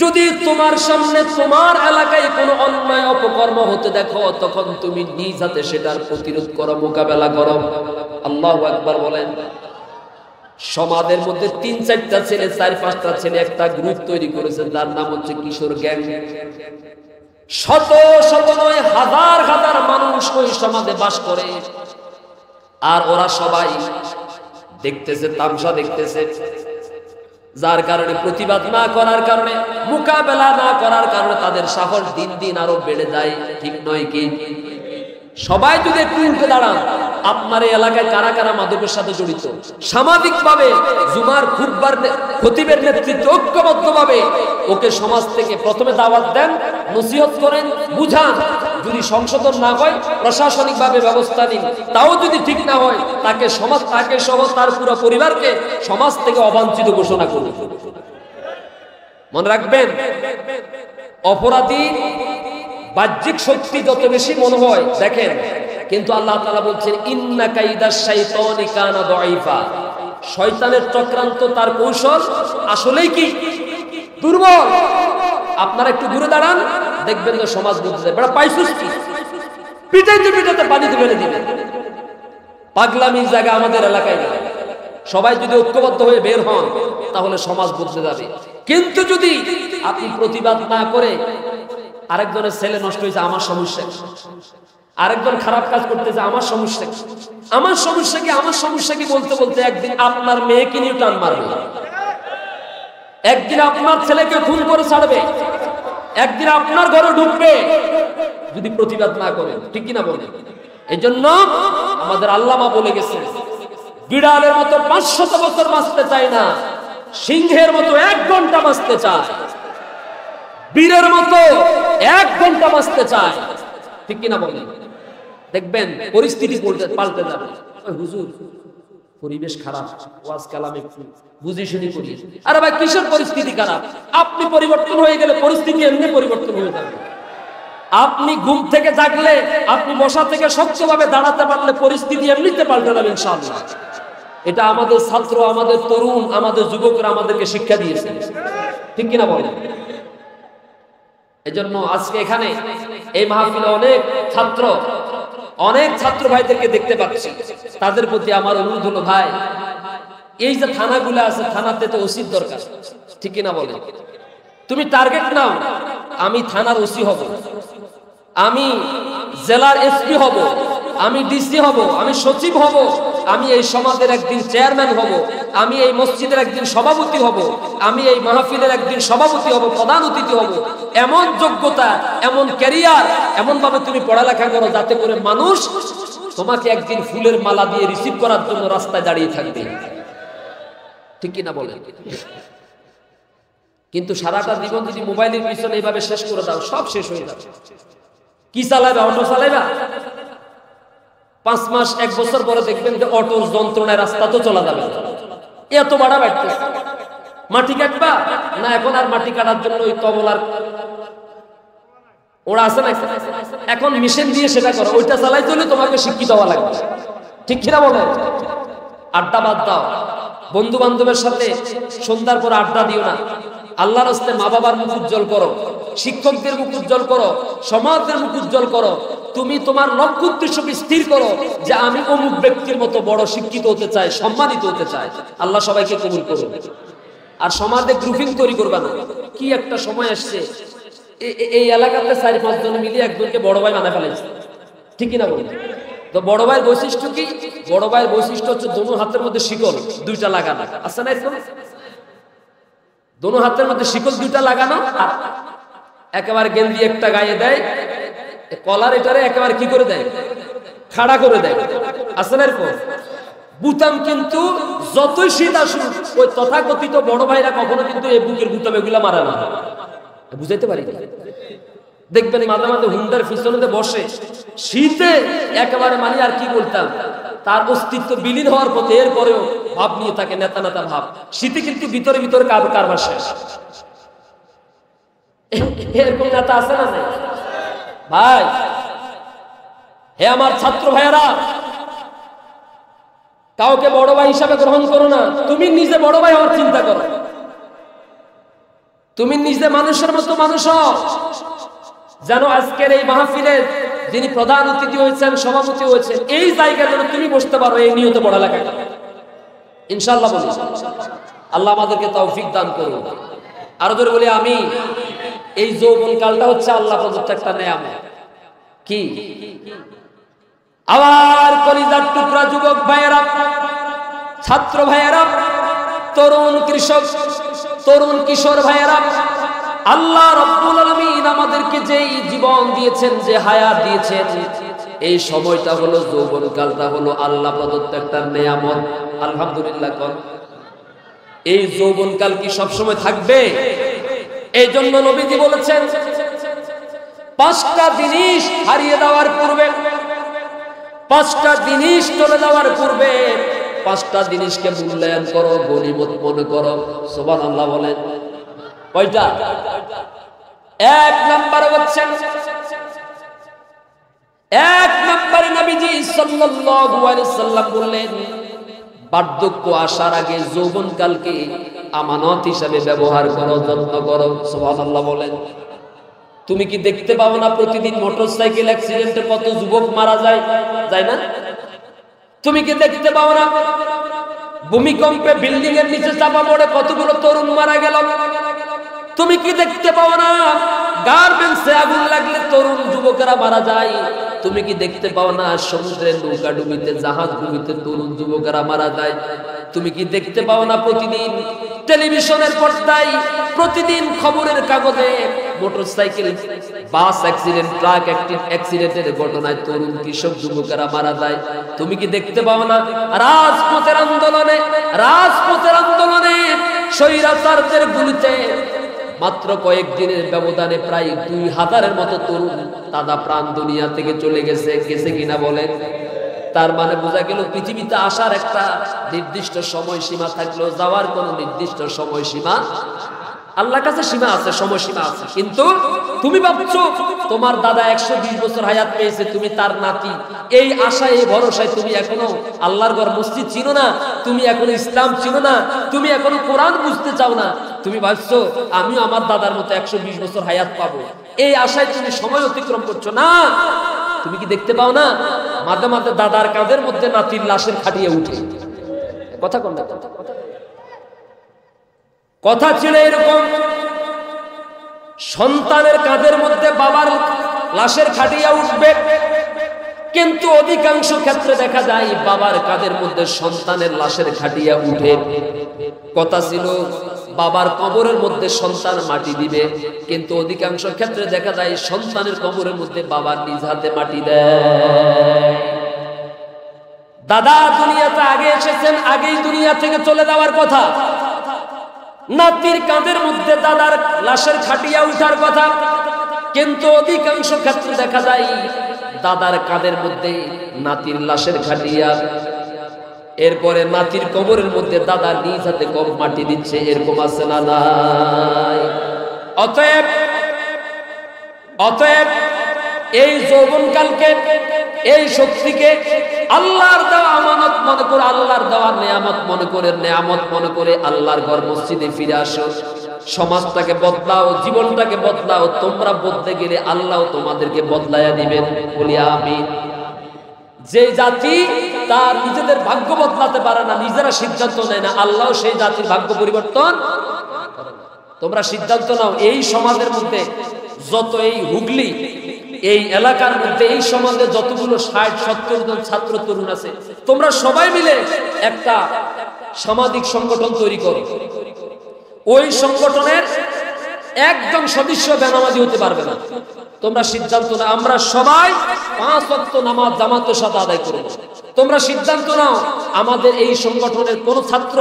যদি তোমার সামনে তোমার এলাকায় কোনো অন্যায় অপকর্ম হতে দেখো, তখন তুমি নিজ হাতে সেটার প্রতিরোধ করো, মোকাবেলা করো। আল্লাহু আকবার বলেন। সমাজের মধ্যে 3-4টা ছেলে, 4-5টা ছেলে একটা গ্রুপ তৈরি করেছে, যার নাম হচ্ছে কিশোর গ্যাং। শত শত নয়, হাজার হাজার মানুষ ওই সমাজে বাস করে, আর ওরা সবাই দেখতেছে, তামসা দেখতেছে। যার কারণে প্রতিবাদ না করার কারণে, মোকাবেলা না করার কারণে তাদের সাহস দিন দিন আরো বেড়ে যায়, ঠিক নয় কি? সবাই যদি একটু উঠে দাঁড়ান, আপনার এই এলাকায় কারা কারা মাদকের সাথে জড়িত, সামাজিকভাবে জুমার খুতবার খতিবের নেতৃত্বে ঐক্যবদ্ধভাবে ওকে সমাজ থেকে প্রথমে দাওয়াত দেন, নসিহত করেন, বুঝান। যদি সংশোধন না হয় প্রশাসনিকভাবে ব্যবস্থা নিন। তাও যদি ঠিক না হয় তাকে সমাজ, তাকে সহ তার পুরো পরিবারকে সমাজ থেকে অবাঞ্ছিত ঘোষণা করুন। মনে রাখবেন, অপরাধী বাহ্যিক শক্তি যত বেশি মনে হয় দেখেন, কিন্তু আল্লাহ তাআলা বলছেন ইন্না কাইদাশ শাইতানি কানা দাঈফা, শয়তানের চক্রান্ত, তার কৌশল আসলেই কি দুর্বল। আপনারা একটু ঘুরে দাঁড়ান, দেখবেন তো সমাজ বদলে যায়। বড় পাইছুস কি, পিটাইতে পিটাইতে পানিতে ফেলে দিবেন। পাগলামির জায়গা আমাদের এলাকায় না। সবাই যদি ঐক্যবদ্ধ হয়ে বের হন তাহলে সমাজ বদলে যাবে। কিন্তু যদি আপনি প্রতিবাদ না করে, আরেকজনের ছেলে নষ্ট হয়েছে আমার সমস্যা, আরেকজন খারাপ কাজ করতেছে আমার সমস্যা, আমার সমস্যা কি, আমার সমস্যা কি বলতে বলতে একদিন আপনার মেয়েকে নিয়ে টান মারবে, একদিন আপনার ছেলেকে খুন করে ছাড়বে, একদিন আপনার ঘরে ঢুকবে যদি প্রতিবাদ না করেন, ঠিক কিনা বলেন? এই জন্য আমাদের আল্লামা বলে গেছে, বিড়ালের মতো 500 বছর বাঁচতে চাই না, সিংহের মতো 1 ঘন্টা বাঁচতে চায়, বীরের মতো 1 ঘন্টা বাঁচতে চায়, ঠিক কিনা বলেন? দেখবেন পরিস্থিতি পাল্টে যাবে। হুজুর পরিবেশ খারাপ, ওয়াজ কালামে বুঝি শুনি করি। আরে ভাই কিসের পরিস্থিতি খারাপ? আপনি পরিবর্তন হয়ে গেলে পরিস্থিতি এমনি পরিবর্তন হয়ে যাবে। আপনি ঘুম থেকে জাগলে, আপনি বসা থেকে শক্তভাবে দাঁড়াতে পারলে পরিস্থিতি এমনিতে পাল্টে যাবে ইনশাআল্লাহ। এটা আমাদের ছাত্র, আমাদের তরুণ, আমাদের যুবকরা আমাদেরকে শিক্ষা দিয়েছে, ঠিক কিনা বলেন? এজন্য আজকে এখানে এই মাহফিলে অনেক ছাত্র ভাইদেরকে দেখতে পাচ্ছি। তাদের প্রতি আমার অনুরোধ হলো, ভাই এই যে থানাগুলো আছে, থানাতে তো ওসির দরকার, ঠিক কিনা বলেন? তুমি টার্গেট নাও, আমি থানার ওসি হব, আমি জেলার এসপি হব, আমি ডিসি হব, আমি সচিব হব, আমি এই সমাজের একদিন চেয়ারম্যান হব, আমি এই মসজিদের একদিন সভাপতি হব, আমি এই মাহফিলের একদিন সভাপতি হব, প্রধান অতিথি হব। এমন যোগ্যতা, এমন ক্যারিয়ার, এমন ভাবে তুমি পড়ালেখা করো যাতে করে মানুষ তোমাকে একদিন ফুলের মালা দিয়ে রিসিভ করার জন্য রাস্তায় দাঁড়িয়ে থাকবে, ঠিক কিনা বলেন? কিন্তু সারাটা জীবন যদি মোবাইলের পিছনে এইভাবে শেষ করে দাও, সব শেষ হয়ে যাবে। কি চালাইবা? অটো চালাইবা? 5 মাস 1 বছর পরে দেখবেন যে অটোর যন্ত্রণায় রাস্তা তো চলা যাবে, এত বাড়া বাড়তেছে। মাটি কাটবা না, এখন আর মাটি কাটার জন্য ওই তবলার ওরা আছে না, এখন মেশিন দিয়ে সেটা করো, ওইটা চালাইতে হলে তোমাকে শিক্ষিত হওয়া লাগবে, ঠিক কিনা বলেন? আড্ডা বাদ দাও, বন্ধু বান্ধবের সাথে সন্ধ্যার পর আড্ডা দিও না। আল্লাহর রাস্তে মা বাবার মুখ উজ্জ্বল করো, শিক্ষকদের মুখ উজ্জ্বল করো, সমাজের মুখ উজ্জ্বল করো। তুমি তোমার লক্ষ্য উদ্দেশ্যকে স্থির করো যে আমি অমুক ব্যক্তির মতো বড় শিক্ষিত হতে চাই, সম্মানিত হতে চাই। আল্লাহ সবাইকে কবুল করুন। আর সমাজে গ্রুপিং তৈরি করবা না। কি একটা সময় আসছে, এই এলাকাতে 4-5 জন মিলে একজনকে বড় ভাই বানায় ফেলেছে, ঠিক কিনা বলুন? তো বড় ভাইয়ের বৈশিষ্ট্য কি? বড় ভাইয়ের বৈশিষ্ট্য হচ্ছে দোনো হাতের মধ্যে শিকল 2টা লাগানো, আছে না? দোনো হাতের মধ্যে শিকল 2টা লাগানো, একেবারে গেঞ্জি একটা গায়ে দেয়, কলার এটারে একেবারে কি করে দেয়, খাড়া করে দেয়, আছে না এরকম? বুতাম কিন্তু যতই শীত আসুক, ওই তথাকথিত বড় ভাইরা কখনো কিন্তু এই বুকের বুতাম এগুলা মারা না, বুঝাইতে পারি? দেখবেন মাঝে মাঝে হুন্ডার পিছনে বসে শীতে একেবারে, মানে আর কি বলতাম, তার অস্তিত্ব বিলীন হওয়ার পথে, এরপরেও ভাব নিয়ে থাকে নেতা নেতা ভাব। শীতে কিন্তু ভিতরে ভিতরে কারবার শেষ। এরকম নেতা আছে না ভাই? হে আমার ছাত্র ভাইয়েরা, কাউকে বড় ভাই হিসাবে গ্রহণ করো না, তুমি নিজে বড় ভাই হওয়ার চিন্তা করো। তুমি নিজে মানুষের মতো মানুষ হও, যেন আজকের এই মাহফিলের যিনি প্রধান অতিথি হয়েছেন, সভাপতি হয়েছেন, এই জায়গায় যেন তুমি বসতে পারো, এই নিয়ত পড়ালেখা ইনশাআল্লাহ বলি। আল্লাহ আমাদেরকে তৌফিক দান করুন। আরো জোরে বলি আমি। এই যৌবন কালটা হচ্ছে আল্লাহ প্রদত্ত একটা নেয়ামত। কি? আবার কলিজার টুকরা যুবক ভাইয়েরা, ছাত্র ভাইয়েরা, তরুণ কৃষক তরুণ কিশোর ভাইয়েরা, আল্লাহ রাব্বুল আলামিন আমাদেরকে যেই জীবন দিয়েছেন, যে হায়াত দিয়েছেন, এই সময়টা হলো যৌবনকালটা হলো আল্লাহ প্রদত্ত একটা নেয়ামত। আলহামদুলিল্লাহ কোন। এই যৌবনকাল কি সব সময় থাকবে? এই জন্য নবীজি বলেছেন, পাঁচটা জিনিস হারিয়ে যাওয়ার পূর্বে, পাঁচটা জিনিস চলে যাওয়ার পূর্বে, পাঁচটা জিনিসকে মূল্যায়ন করো, গনিমত মনে করো। সুবহানাল্লাহ বলেন। কয়টা? এক নম্বরে হচ্ছেন, এক নম্বরে নবীজি সাল্লাল্লাহু আলাইহি সাল্লাম বললেন, বার্ধক্য আসার আগে যৌবনকালকে আমানত হিসেবে ব্যবহার করো, যত্ন করো। সুবহানাল্লাহ বলেন। তুমি কি দেখতে পাও না প্রতিদিন মোটরসাইকেল অ্যাক্সিডেন্টে কত যুবক মারা যায়, যায় না? তুমি কি দেখতে পাও না ভূমিকম্পে বিল্ডিং এর নিচে চাপা পড়ে কতগুলো তরুণ মারা গেল? তুমি কি দেখতে পাও না গার্মেন্টসে আগুন লাগলে তরুণ যুবকেরা মারা যায়? তুমি কি দেখতে পাও না সমুদ্রের নৌকা ডুবিতে, জাহাজ ডুবিতে তরুণ যুবকেরা মারা যায়? তুমি কি দেখতে পাও না প্রতিদিন টেলিভিশনের পর্দায়, প্রতিদিন খবরের কাগজে মোটরসাইকেল, বাস অ্যাক্সিডেন্ট, ট্রাক অ্যাক্সিডেন্টের ঘটনায় তরুণ কৃষক যুবকেরা মারা যায়? তুমি কি দেখতে পাও না রাজপথের আন্দোলনে, রাজপথের আন্দোলনে স্বৈরাচারদের গুলিতে মাত্র কয়েকদিনের ব্যবধানে প্রায় 2000-এর মতো তরুণ তাদা প্রাণ দুনিয়া থেকে চলে গেছে, গেছে কিনা বলেন? তার মানে বোঝা গেল পৃথিবীতে আসার একটা নির্দিষ্ট সময়সীমা থাকলেও যাওয়ার কোনো নির্দিষ্ট সময়সীমা আল্লাহর কাছে সীমা আছে, সময়সীমা আছে। কিন্তু তুমি ভাবছো তোমার দাদা 120 বছর হায়াত পেয়েছে, তুমি তার নাতি, এই আশায় এই ভরসায় তুমি এখনো আল্লাহর ঘর মসজিদ চিনো না, তুমি এখনো ইসলাম চিনো না, তুমি এখনো কোরআন বুঝতে চাও না। তুমি ভাবছো আমিও আমার দাদার মতো 120 বছর হায়াত পাবো, এই আশায় তুমি সময় অতিক্রম করছো না। তুমি কি দেখতে পাও না মাঝে মাঝে দাদার কাঁধের মধ্যে নাতির লাশের খাটিয়ে উঠে? কথা কোন না, কথা ছিল এরকম, সন্তানের কাঁধের মধ্যে বাবার লাশের খাটিয়া উঠবে, কিন্তু অধিকাংশ ক্ষেত্রে দেখা যায় বাবার কাঁধের মধ্যে সন্তানের লাশের খাটিয়া উঠে। কথা ছিল বাবার কবরের মধ্যে সন্তান মাটি দিবে, কিন্তু অধিকাংশ ক্ষেত্রে দেখা যায় সন্তানের কবরের মধ্যে বাবার নিজ হাতে মাটি দেয়। দাদা দুনিয়াতে আগে এসেছেন, আগেই দুনিয়া থেকে চলে যাওয়ার কথা, নাতির কাঁধের মধ্যে দাদার লাশের খাটিয়া উঠার কথা, কিন্তু অধিকাংশ ক্ষেত্রে দেখা যায় দাদার কাঁধের মধ্যে নাতির লাশের খাটিয়া, এরপরে নাতির কবরের মধ্যে দাদা নিজ হাতে কব মাটি দিচ্ছে। এরকম আছে না নাই? অতএব অতএব এই যৌবনকালকে, এই শক্তিকে আল্লাহর দেওয়া আমানত মনে করে, আল্লাহর দেওয়া নেয়ামত মনে করে, নেয়ামত মনে করে আল্লাহর ঘর মসজিদে ফিরে আসো। সমাজটাকে বদলাও, জীবনটাকে বদলাও। তোমরা বদলে গেলে আল্লাহ তোমাদেরকে বদলায়া দিবেন। বলি আমিন। যে জাতি তার নিজেদের ভাগ্য বদলাতে পারে না, নিজেরা সিদ্ধান্ত নেয় না, আল্লাহ সেই জাতির ভাগ্য পরিবর্তন। তোমরা সিদ্ধান্ত নাও, এই সমাজের মধ্যে যত, এই হুগলি এই এলাকার মধ্যে, এই সমাজে যতগুলো 60-70 জন ছাত্র তরুণ আছে, তোমরা সবাই মিলে একটা সামাজিক সংগঠন তৈরি করো। ওই সংগঠনের একজন সদস্য বেনামাজি হতে পারবে না। তোমরা সিদ্ধান্ত নাও, আমরা সবাই 5 ওয়াক্ত নামাজ জামাতের সাথে আদায় করব। তোমরা সিদ্ধান্ত নাও, আমাদের এই সংগঠনের কোন ছাত্র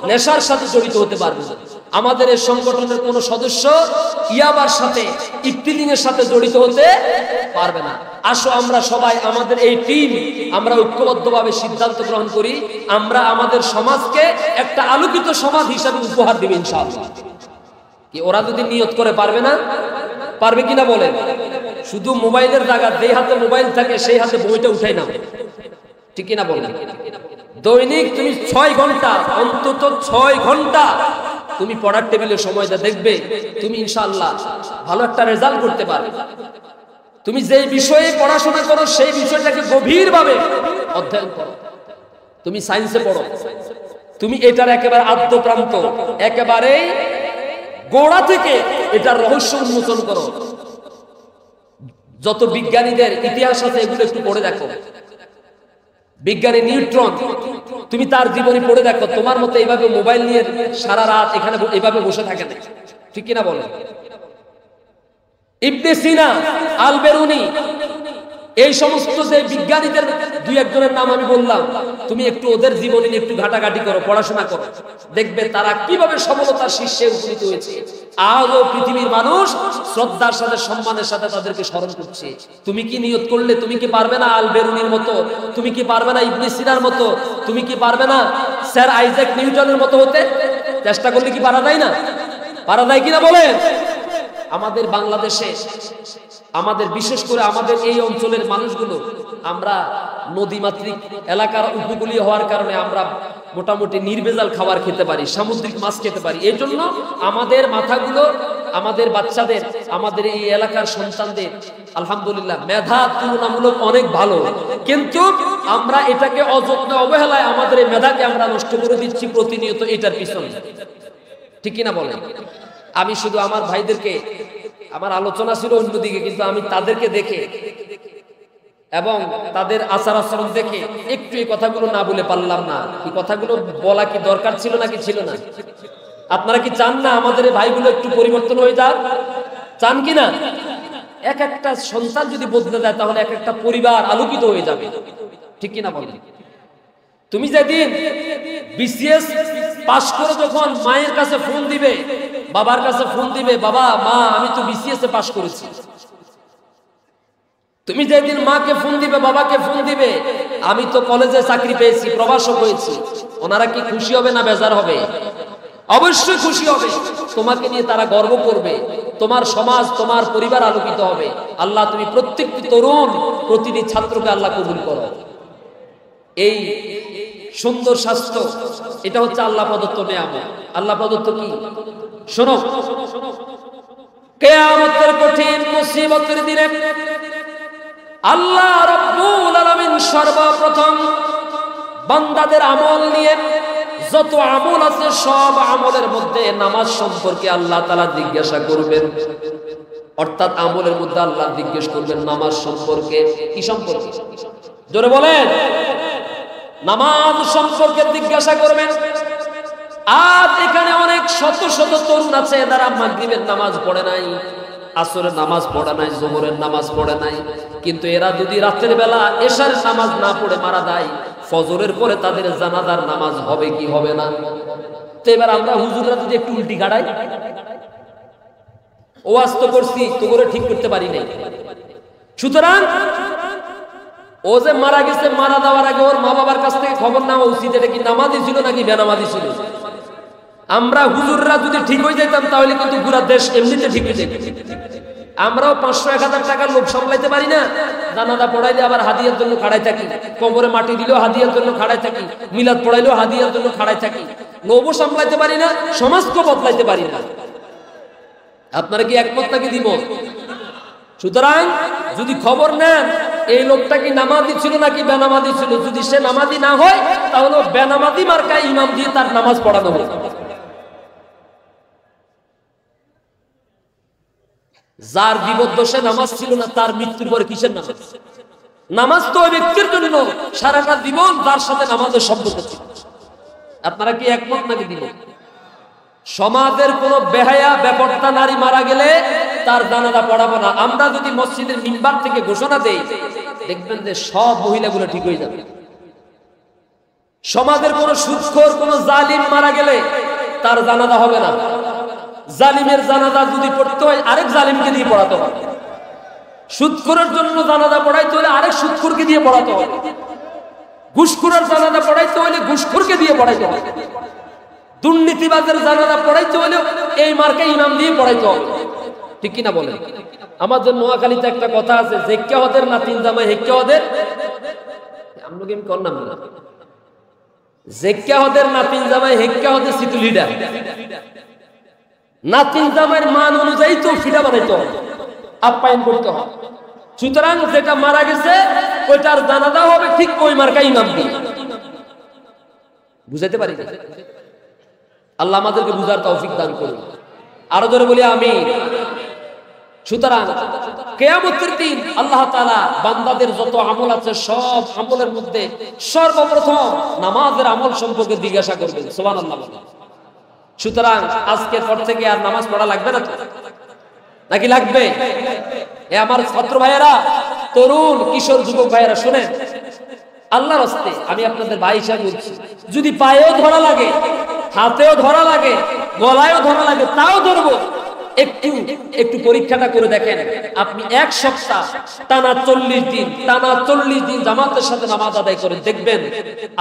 নেশার সাথে জড়িত হতে পারবে না। আমাদের এই সংগঠনের কোন সদস্য ইয়াবার সাথে, ইফতিলিং এর সাথে জড়িত হতে পারবে না। আসো আমরা সবাই, আমাদের এই টিম, আমরা ঐক্যবদ্ধভাবে সিদ্ধান্ত গ্রহণ করি, আমরা আমাদের সমাজকে একটা আলোকিত সমাজ হিসাবে উপহার দেব ইনশাআল্লাহ। কি ওরা যদি নিয়ত করে পারবে না? পারবে কিনা বলেন? শুধু মোবাইলের জায়গা, যে হাতে মোবাইল থাকে সেই হাতে বইটা উঠাই নাও, ঠিক কিনা বলেন? দৈনিক তুমি 6 ঘন্টা, অন্তত 6 ঘন্টা তুমি পড়ার টেবিলে সময় দা, দেখবে তুমি ইনশাআল্লাহ ভালো একটা রেজাল্ট করতে পারবে। তুমি যে বিষয়ে পড়াশোনা করো সেই বিষয়টাকে গভীরভাবে অধ্যয়ন করো। তুমি সায়েন্সে পড়ো, তুমি এটার একেবারে আদ্য প্রান্ত, একেবারে গোড়া থেকে এটার রহস্য উন্মোচন করো। যত বিজ্ঞানীদের ইতিহাস আছে এগুলো একটু পড়ে দেখো। বিজ্ঞানী নিউট্রন তুমি তার জীবনী পড়ে দেখো, তোমার মতো এইভাবে মোবাইল নিয়ে সারা রাত এখানে এইভাবে বসে থাকে না, ঠিক কিনা বলো? ইবনে সিনা, আল বেরুনি, এই সমস্ত যে বিজ্ঞানীদের দুই একজনের নাম আমি বললাম, তুমি একটু ওদের জীবনী নিয়ে একটু ঘাটাঘাটি করো, পড়াশোনা করো, দেখবে তারা কিভাবে সফলতার শীর্ষে উপনীত হয়েছে। আজও পৃথিবীর মানুষ শ্রদ্ধার সাথে সম্মানের সাথে তাদেরকে স্মরণ করছে। তুমি কি নিয়ত করলে, তুমি কি পারবে না আল বেরুনির মতো, তুমি কি পারবে না ইবনে সিনার মতো, তুমি কি পারবে না স্যার আইজ্যাক নিউটনের মতো হতে? চেষ্টা করলে কি পারা যায় না? পারা যায় কিনা বলেন? আমাদের বাংলাদেশে, আমাদের বিশেষ করে আমাদের এই অঞ্চলের মানুষগুলো, আমরা নদীমাতৃক এলাকার উপকূলীয় হওয়ার কারণে আমরা মোটামুটি নির্ভেজাল খাবার খেতে পারি, সামুদ্রিক মাছ খেতে পারি। এই জন্য আমাদের মাথাগুলো, আমাদের বাচ্চাদের, আমাদের এই এলাকার সন্তানদের আলহামদুলিল্লাহ মেধা তুলনামূলক অনেক ভালো, কিন্তু আমরা এটাকে অযত্ন অবহেলায় আমাদের এই মেধাকে আমরা নষ্ট করে দিচ্ছি প্রতিনিয়ত এটার পিছনে, ঠিক কিনা বলেন? আমি শুধু আমার ভাইদেরকে, আমার আলোচনা ছিল অন্যদিকে, কিন্তু আমি তাদেরকে দেখে এবং তাদের আচার আচরণ দেখে একটু এই কথাগুলো না বলে পারলাম না। এই কথাগুলো বলা কি দরকার ছিল নাকি ছিল না? আপনারা কি চান না আমাদের এই ভাইগুলো একটু পরিবর্তন হয়ে যাক? চান কি না? এক একটা সন্তান যদি বদলে দেয় তাহলে এক একটা পরিবার আলোকিত হয়ে যাবে, ঠিক কিনা বলেন? তুমি যেদিন বিসিএস পাস করে যখন মায়ের কাছে ফোন দিবে, বাবার কাছে ফোন দিবে, বাবা মা আমি তো বিসিএস এ পাস করেছি, তুমি যেদিন মাকে ফোন দিবে, বাবাকে ফোন দিবে, আমি তো কলেজে চাকরি পেয়েছি, প্রবাসক হয়েছি, ওনারা কি খুশি হবে না বেজার হবে? অবশ্যই খুশি হবে। তোমাকে নিয়ে তারা গর্ব করবে, তোমার সমাজ, তোমার পরিবার আলোকিত হবে। আল্লাহ তুমি প্রত্যেকটি তরুণ, প্রতিটি ছাত্রকে আল্লাহ কবুল করো। এই সুন্দর স্বাস্থ্য, এটা হচ্ছে আল্লাহ প্রদত্ত নিয়ামত। আল্লাহ প্রদত্ত কি? শোনো, কিয়ামতের কঠিন মুসিবতের দিনে আল্লাহ রাব্বুল আলামিন সর্বপ্রথম বান্দাদের আমল নিয়ে, যত আমল আছে সব আমলের মধ্যে নামাজ সম্পর্কে আল্লাহ তাআলা জিজ্ঞাসা করবেন। অর্থাৎ আমলের মধ্যে আল্লাহ জিজ্ঞেস করবেন নামাজ সম্পর্কে। কি সম্পর্কে? জোরে বলেন। নামাজ সম্পর্কে জিজ্ঞাসা করবেন। আজ এখানে অনেক শত শত তরুণ আছে যারা মাগরিবের নামাজ পড়ে নাই, আসরের নামাজ পড়ে নাই, যোহরের নামাজ পড়ে নাই, কিন্তু এরা যদি রাতের বেলা এশার নামাজ না পড়ে মারা যায়, ফজরের পরে তাদের জানাজার নামাজ হবে কি হবে না? তো এবার আমরা হুজুররা যদি একটু উল্টি গাড়াই, ওয়াজ তো করছি, তো করে ঠিক করতে পারি নাই। সুতরাং ও যে মারা গেছে, মারা যাওয়ার আগে ওর মা বাবার কাছ থেকে খবর নেওয়া উচিত, এটা কি নামাজি ছিল নাকি বেনামাজি ছিল। আমরা হুজুররা যদি ঠিক হয়ে যেতাম তাহলে কিন্তু পুরা দেশ এমনিতে ঠিক হয়ে যেত। আমরাও 500-1000 টাকার লোক সামলাইতে পারি না। জানাজা পড়াইলে আবার হাদিয়ার জন্য খাড়াই থাকি, কবরে মাটি দিলেও হাদিয়ার জন্য খাড়াই থাকি, মিলাদ পড়াইলেও হাদিয়ার জন্য খাড়াই থাকি। লোভও সামলাইতে পারি না, সমাজকে বদলাইতে পারি না। আপনারা কি একমত নাকি দিব? সুতরাং যদি খবর নেন এই লোকটা কি নামাজি ছিল নাকি বেনামাজি ছিল, যদি সে নামাজি না হয় তাহলে বেনামাজি মার্কা ইমাম দিয়ে তার নামাজ পড়ানো হবে। যার জীবদ্দশায় নামাজ ছিল না তার মৃত্যুর পরে কিসের নামাজ? নামাজ তো ওই ব্যক্তির জন্য সারাটা জীবন তার সাথে নামাজের সম্পর্ক ছিল। আপনারা কি একমত নাকি দিব? সমাজের কোন বেহায়া বেপরদা নারী মারা গেলে তার জানাজা পড়াবো না। আমরা যদি মসজিদের মিম্বার থেকে ঘোষণা দেই, দেখবেন যে সব মহিলাগুলো ঠিক হয়ে যাবে। সমাজের কোন সুদখোর, কোন জালিম মারা গেলে তার জানাজা হবে না। জালিমের জানাজা যদি পড়তে হয় আরেক জালিমকে দিয়ে পড়াতে হবে। সুদখোরের জন্য জানাজা পড়াইতে হলে আরেক সুদখোরকে দিয়ে পড়াতে হবে। ঘুষখোরের জানাজা পড়াইতে হলে ঘুষখোরকে দিয়ে পড়াইতে হবে। দুর্নীতিবাজের জানাজা পড়াইতে হলে এই মার্কে ইমাম দিয়ে পড়াইতে হবে, ঠিক কিনা বলেন? আমাদের নোয়াখালীতে একটা কথা আছে, জেক্কা হদের নাতিন জামাই হেক্কা হদের, আমরা কি কর নাম না, জেক্কা হদের নাতিন জামাই হেক্কা হদের সিটু লিডার। নাতিন জামাইয়ের মান অনুযায়ী তো ফিডা বানাইতে হবে, আপ্যায়ন করতে হবে। সুতরাং যেটা মারা গেছে ওইটার জানাজা হবে ঠিক ওই মার্কা ইমাম দিয়ে। বুঝাইতে পারি? আল্লাহ আমাদেরকে বুঝার তৌফিক দান করুন। আরো জোরে বলি আমিন। সুতরাং কিয়ামতের দিন আল্লাহ তাআলা বান্দাদের যত আমল আছে সব আমলের মধ্যে সর্বপ্রথম নামাজের আমল সম্পর্কে জিজ্ঞাসা করবেন। সুবহানাল্লাহ। সুতরাং আজকের পর থেকে আর নামাজ পড়া লাগবে না তো, নাকি লাগবে? এ আমার ছাত্র ভাইয়েরা, তরুণ কিশোর যুবক ভাইয়েরা শুনেন, আল্লাহর রাস্তে আমি আপনাদের ভাই হিসাবে বলছি, যদি পায়েও ধরা লাগে, হাতেও ধরা লাগে, গলায়ও ধরা লাগে, তাও ধরবো। একটু পরীক্ষাটা করে দেখেন, আপনি এক সপ্তাহ টানা 40 দিন জামাতের সাথে নামাজ আদায় করে দেখবেন,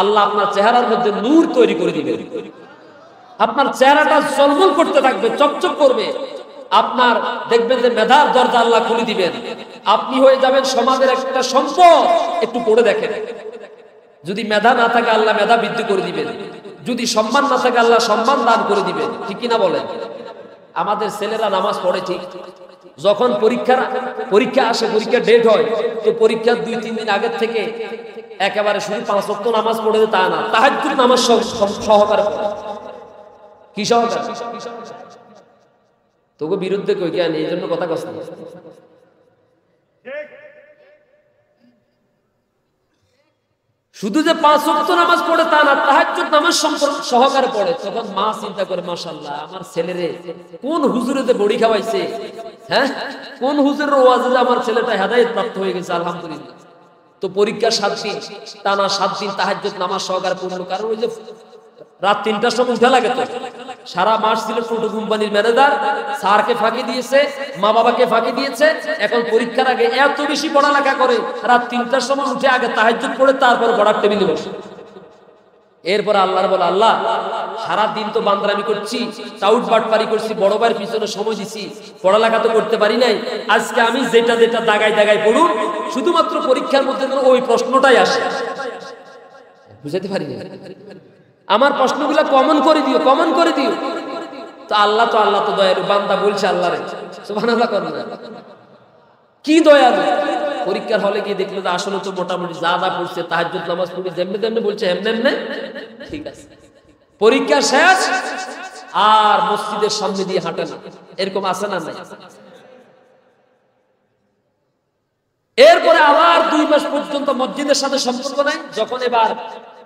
আল্লাহ আপনার চেহারার মধ্যে নূর তৈরি করে দিবেন। আপনার চেহারাটা ঝলমল করতে থাকবে, চকচক করবে। আপনার দেখবেন যে মেধার দরজা আল্লাহ খুলে দিবেন, আপনি হয়ে যাবেন সমাজের একটা সম্পদ। একটু পড়ে দেখেন, যদি মেধা না থাকে আল্লাহ মেধা বৃদ্ধি করে দিবেন, যদি সম্মান না থাকে আল্লাহ সম্মান দান করে দিবেন। ঠিক কিনা বলেন? আমাদের ছেলেরা নামাজ পড়ে ঠিক, যখন পরীক্ষা আসে, পরীক্ষা ডেট হয়, তো পরীক্ষার 2-3 দিন আগের থেকে একেবারে শুধু 5 ওয়াক্ত নামাজ পড়ে তা না, তাহাজ্জুদ নামাজ সহকারে পড়ে। কি সহকারে? তোকে বিরুদ্ধে কই কেন, এই জন্য কথা কষ্ট। শুধু যে 5 ওয়াক্ত নামাজ পড়ে তা না, তাহাজ্জুদ নামাজ সহকারে পড়ে। তখন মা চিন্তা করে, মাশাআল্লাহ আমার ছেলেরে কোন হুজুরেতে বড়ি খাওয়াইছে, হ্যাঁ, কোন হুজুরের ওয়াজে আমার ছেলেটা হেদায়েত প্রাপ্ত হয়ে গেছে, আলহামদুলিল্লাহ। তো পরীক্ষা 7 দিন টানা 7 দিন তাহাজ্জুদ নামাজ সহকারে পড়লো। কারণ ওই যে রাত 3টার সময় উঠে লাগে, তো সারা মাস ছিল টোটো কোম্পানির ম্যানেজার, স্যারকে ফাঁকি দিয়েছে, মা বাবাকে ফাঁকি দিয়েছে। এখন পরীক্ষার আগে এত বেশি পড়ালেখা করে, রাত 3টার সময় উঠে আগে তাহাজ্জুদ পড়ে তারপর পড়ার টেবিলে বসে। এরপর আল্লাহর বলে, আল্লাহ সারা দিন তো বান্দরামি করছি, টাউট বাটপারি করছি, বড় ভাইয়ের পিছনে সময় দিছি, পড়ালেখা তো করতে পারি নাই। আজকে আমি যেটা দাগায় পড়ুন, শুধুমাত্র পরীক্ষার মধ্যে ওই প্রশ্নটাই আসে, বুঝাতে পারি না, আমার প্রশ্নগুলো কমন করে দিও। তো আল্লাহ তো দয়ালু, বান্দা বলছে আল্লাহরে সুবহানাল্লাহ করেন না, কি দয়ালু। পরীক্ষার হলে গিয়ে দেখলো যে আসলে তো মোটামুটি যা পড়ছে, তাহাজ্জুদ নামাজ পড়ি যেমনে বলছে এমনে ঠিক আছে। পরীক্ষা শেষ, আর মসজিদের সামনে দিয়ে হাঁটে না, এরকম আছে না নাই? এরপরে আবার 2 মাস পর্যন্ত মসজিদের সাথে সম্পর্ক নাই। যখন এবার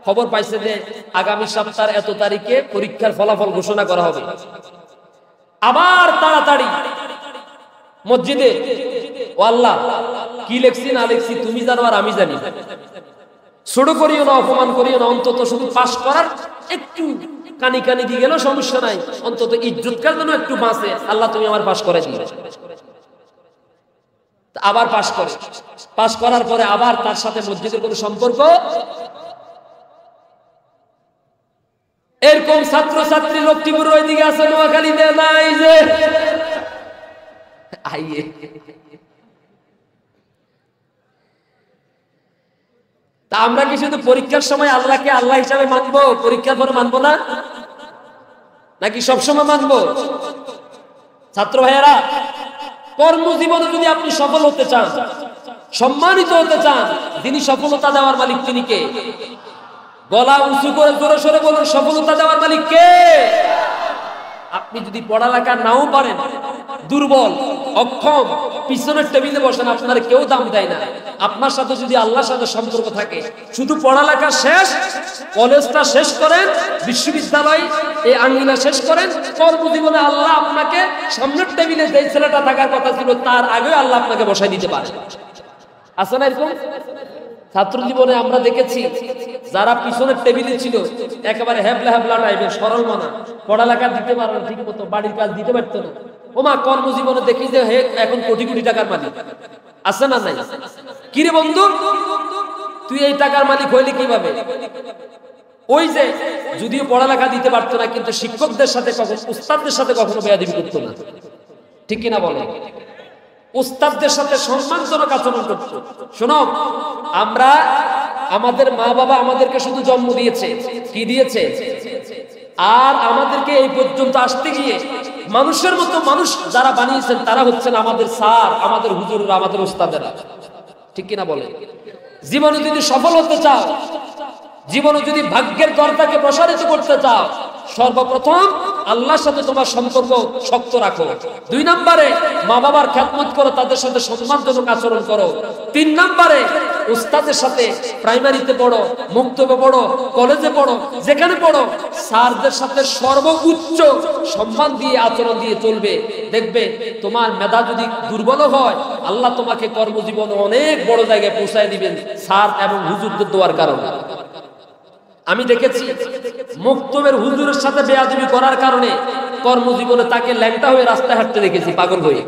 খবর পাইছে যে আগামী সপ্তাহের এত তারিখে পরীক্ষার ফলাফল ঘোষণা করা হবে, আবার তাড়াতাড়ি মসজিদে, ও আল্লাহ কি লেখছি না লেখছি তুমি জানো আর আমি জানি, ছোট করিও না, অপমান করিও না, অন্তত শুধু পাস করার একটু কানি দিয়ে গেলেও সমস্যা নাই, অন্তত ইজ্জতকার জন্য একটু বাঁচে, আল্লাহ তুমি আমার পাস করে দিও। আবার পাস করার পরে আবার তার সাথে মসজিদের কোনো সম্পর্ক। এরকম ছাত্রছাত্রী লক্ষ্মীপুর ওইদিকে আছে, নোয়াখালীতে নাই যে আইয়ে। তা আমরা কি শুধু পরীক্ষার সময় আল্লাহকে আল্লাহ হিসাবে মানবো, পরীক্ষার পরে মানবো না, নাকি সবসময় মানবো? ছাত্র ভাইয়েরা, কর্মজীবনে যদি আপনি সফল হতে চান, সম্মানিত হতে চান, যিনি সফলতা দেওয়ার মালিক তিনি কে? গলা উঁচু করে জোরে সরে বলুন, সফলতা দেওয়ার মালিক কে? আপনি যদি পড়ালেখা নাও পারেন, দুর্বল, অক্ষম, পিছনের টেবিলে বসেন, আপনার কেউ দাম দেয় না। আপনার সাথে যদি আল্লাহর সাথে সম্পর্ক থাকে, শুধু পড়ালেখা শেষ, কলেজটা শেষ করেন, বিশ্ববিদ্যালয় এই আঙ্গিনা শেষ করেন, কর্মজীবনে আল্লাহ আপনাকে সামনের টেবিলে যে ছেলেটা থাকার কথা ছিল তার আগে আল্লাহ আপনাকে বসাই দিতে পারে। আছে না এরকম? ছাত্র জীবনে আমরা দেখেছি যারা পিছনের টেবিলে ছিল একেবারে হ্যাবলা টাইপের, সরল মানা, পড়ালেখা দিতে পারো ঠিক মতো, বাড়ির কাজ দিতে পারতো না। ওমা কর্মজীবনে দেখি যে হে এখন কোটি টাকার মালিক। আছে না নাই? কিরে বন্ধু, তুই এই টাকার মালিক হইলি কিভাবে? ওই যে যদিও পড়ালেখা দিতে পারতো না, কিন্তু শিক্ষকদের সাথে কখনো, উস্তাদদের সাথে কখনো বেয়াদবি করতো না। ঠিক কিনা বলে? উস্তাদদের সাথে সম্মানজনক আচরণ করতো। শোনো, আমরা, আমাদের মা বাবা আমাদেরকে শুধু জন্ম দিয়েছে, কি দিয়েছে, আর আমাদেরকে এই পর্যন্ত আসতে গিয়ে মানুষের মতো মানুষ যারা বানিয়েছেন তারা হচ্ছেন আমাদের স্যার, আমাদের হুজুররা, আমাদের উস্তাদেরা। ঠিক কিনা বলে? জীবনে যদি সফল হতে চাও, জীবনে যদি ভাগ্যের দরজাকে প্রসারিত করতে চাও, সর্বপ্রথম আল্লাহর সাথে তোমার সম্পর্ক শক্ত রাখো। 2 নম্বরে মা বাবার খেদমত করো, তাদের সাথে সম্মানজনক আচরণ করো। 3 নম্বরে উস্তাদের সাথে, প্রাইমারিতে পড়ো, মুক্তবে পড়ো, কলেজে পড়ো, যেখানে পড়ো, স্যারদের সাথে সর্বোচ্চ সম্মান দিয়ে আচরণ দিয়ে চলবে। দেখবে তোমার মেধা যদি দুর্বল হয়, আল্লাহ তোমাকে কর্মজীবনে অনেক বড় জায়গায় পৌঁছায় দিবেন স্যার এবং হুজুরদের দোয়ার কারণে। আমি দেখেছি মুক্তবের হুজুরের সাথে বেয়াদবি করার কারণে কর্মজীবনে তাকে ল্যাংটা হয়ে রাস্তায় হাঁটতে দেখেছি, পাগল হয়ে।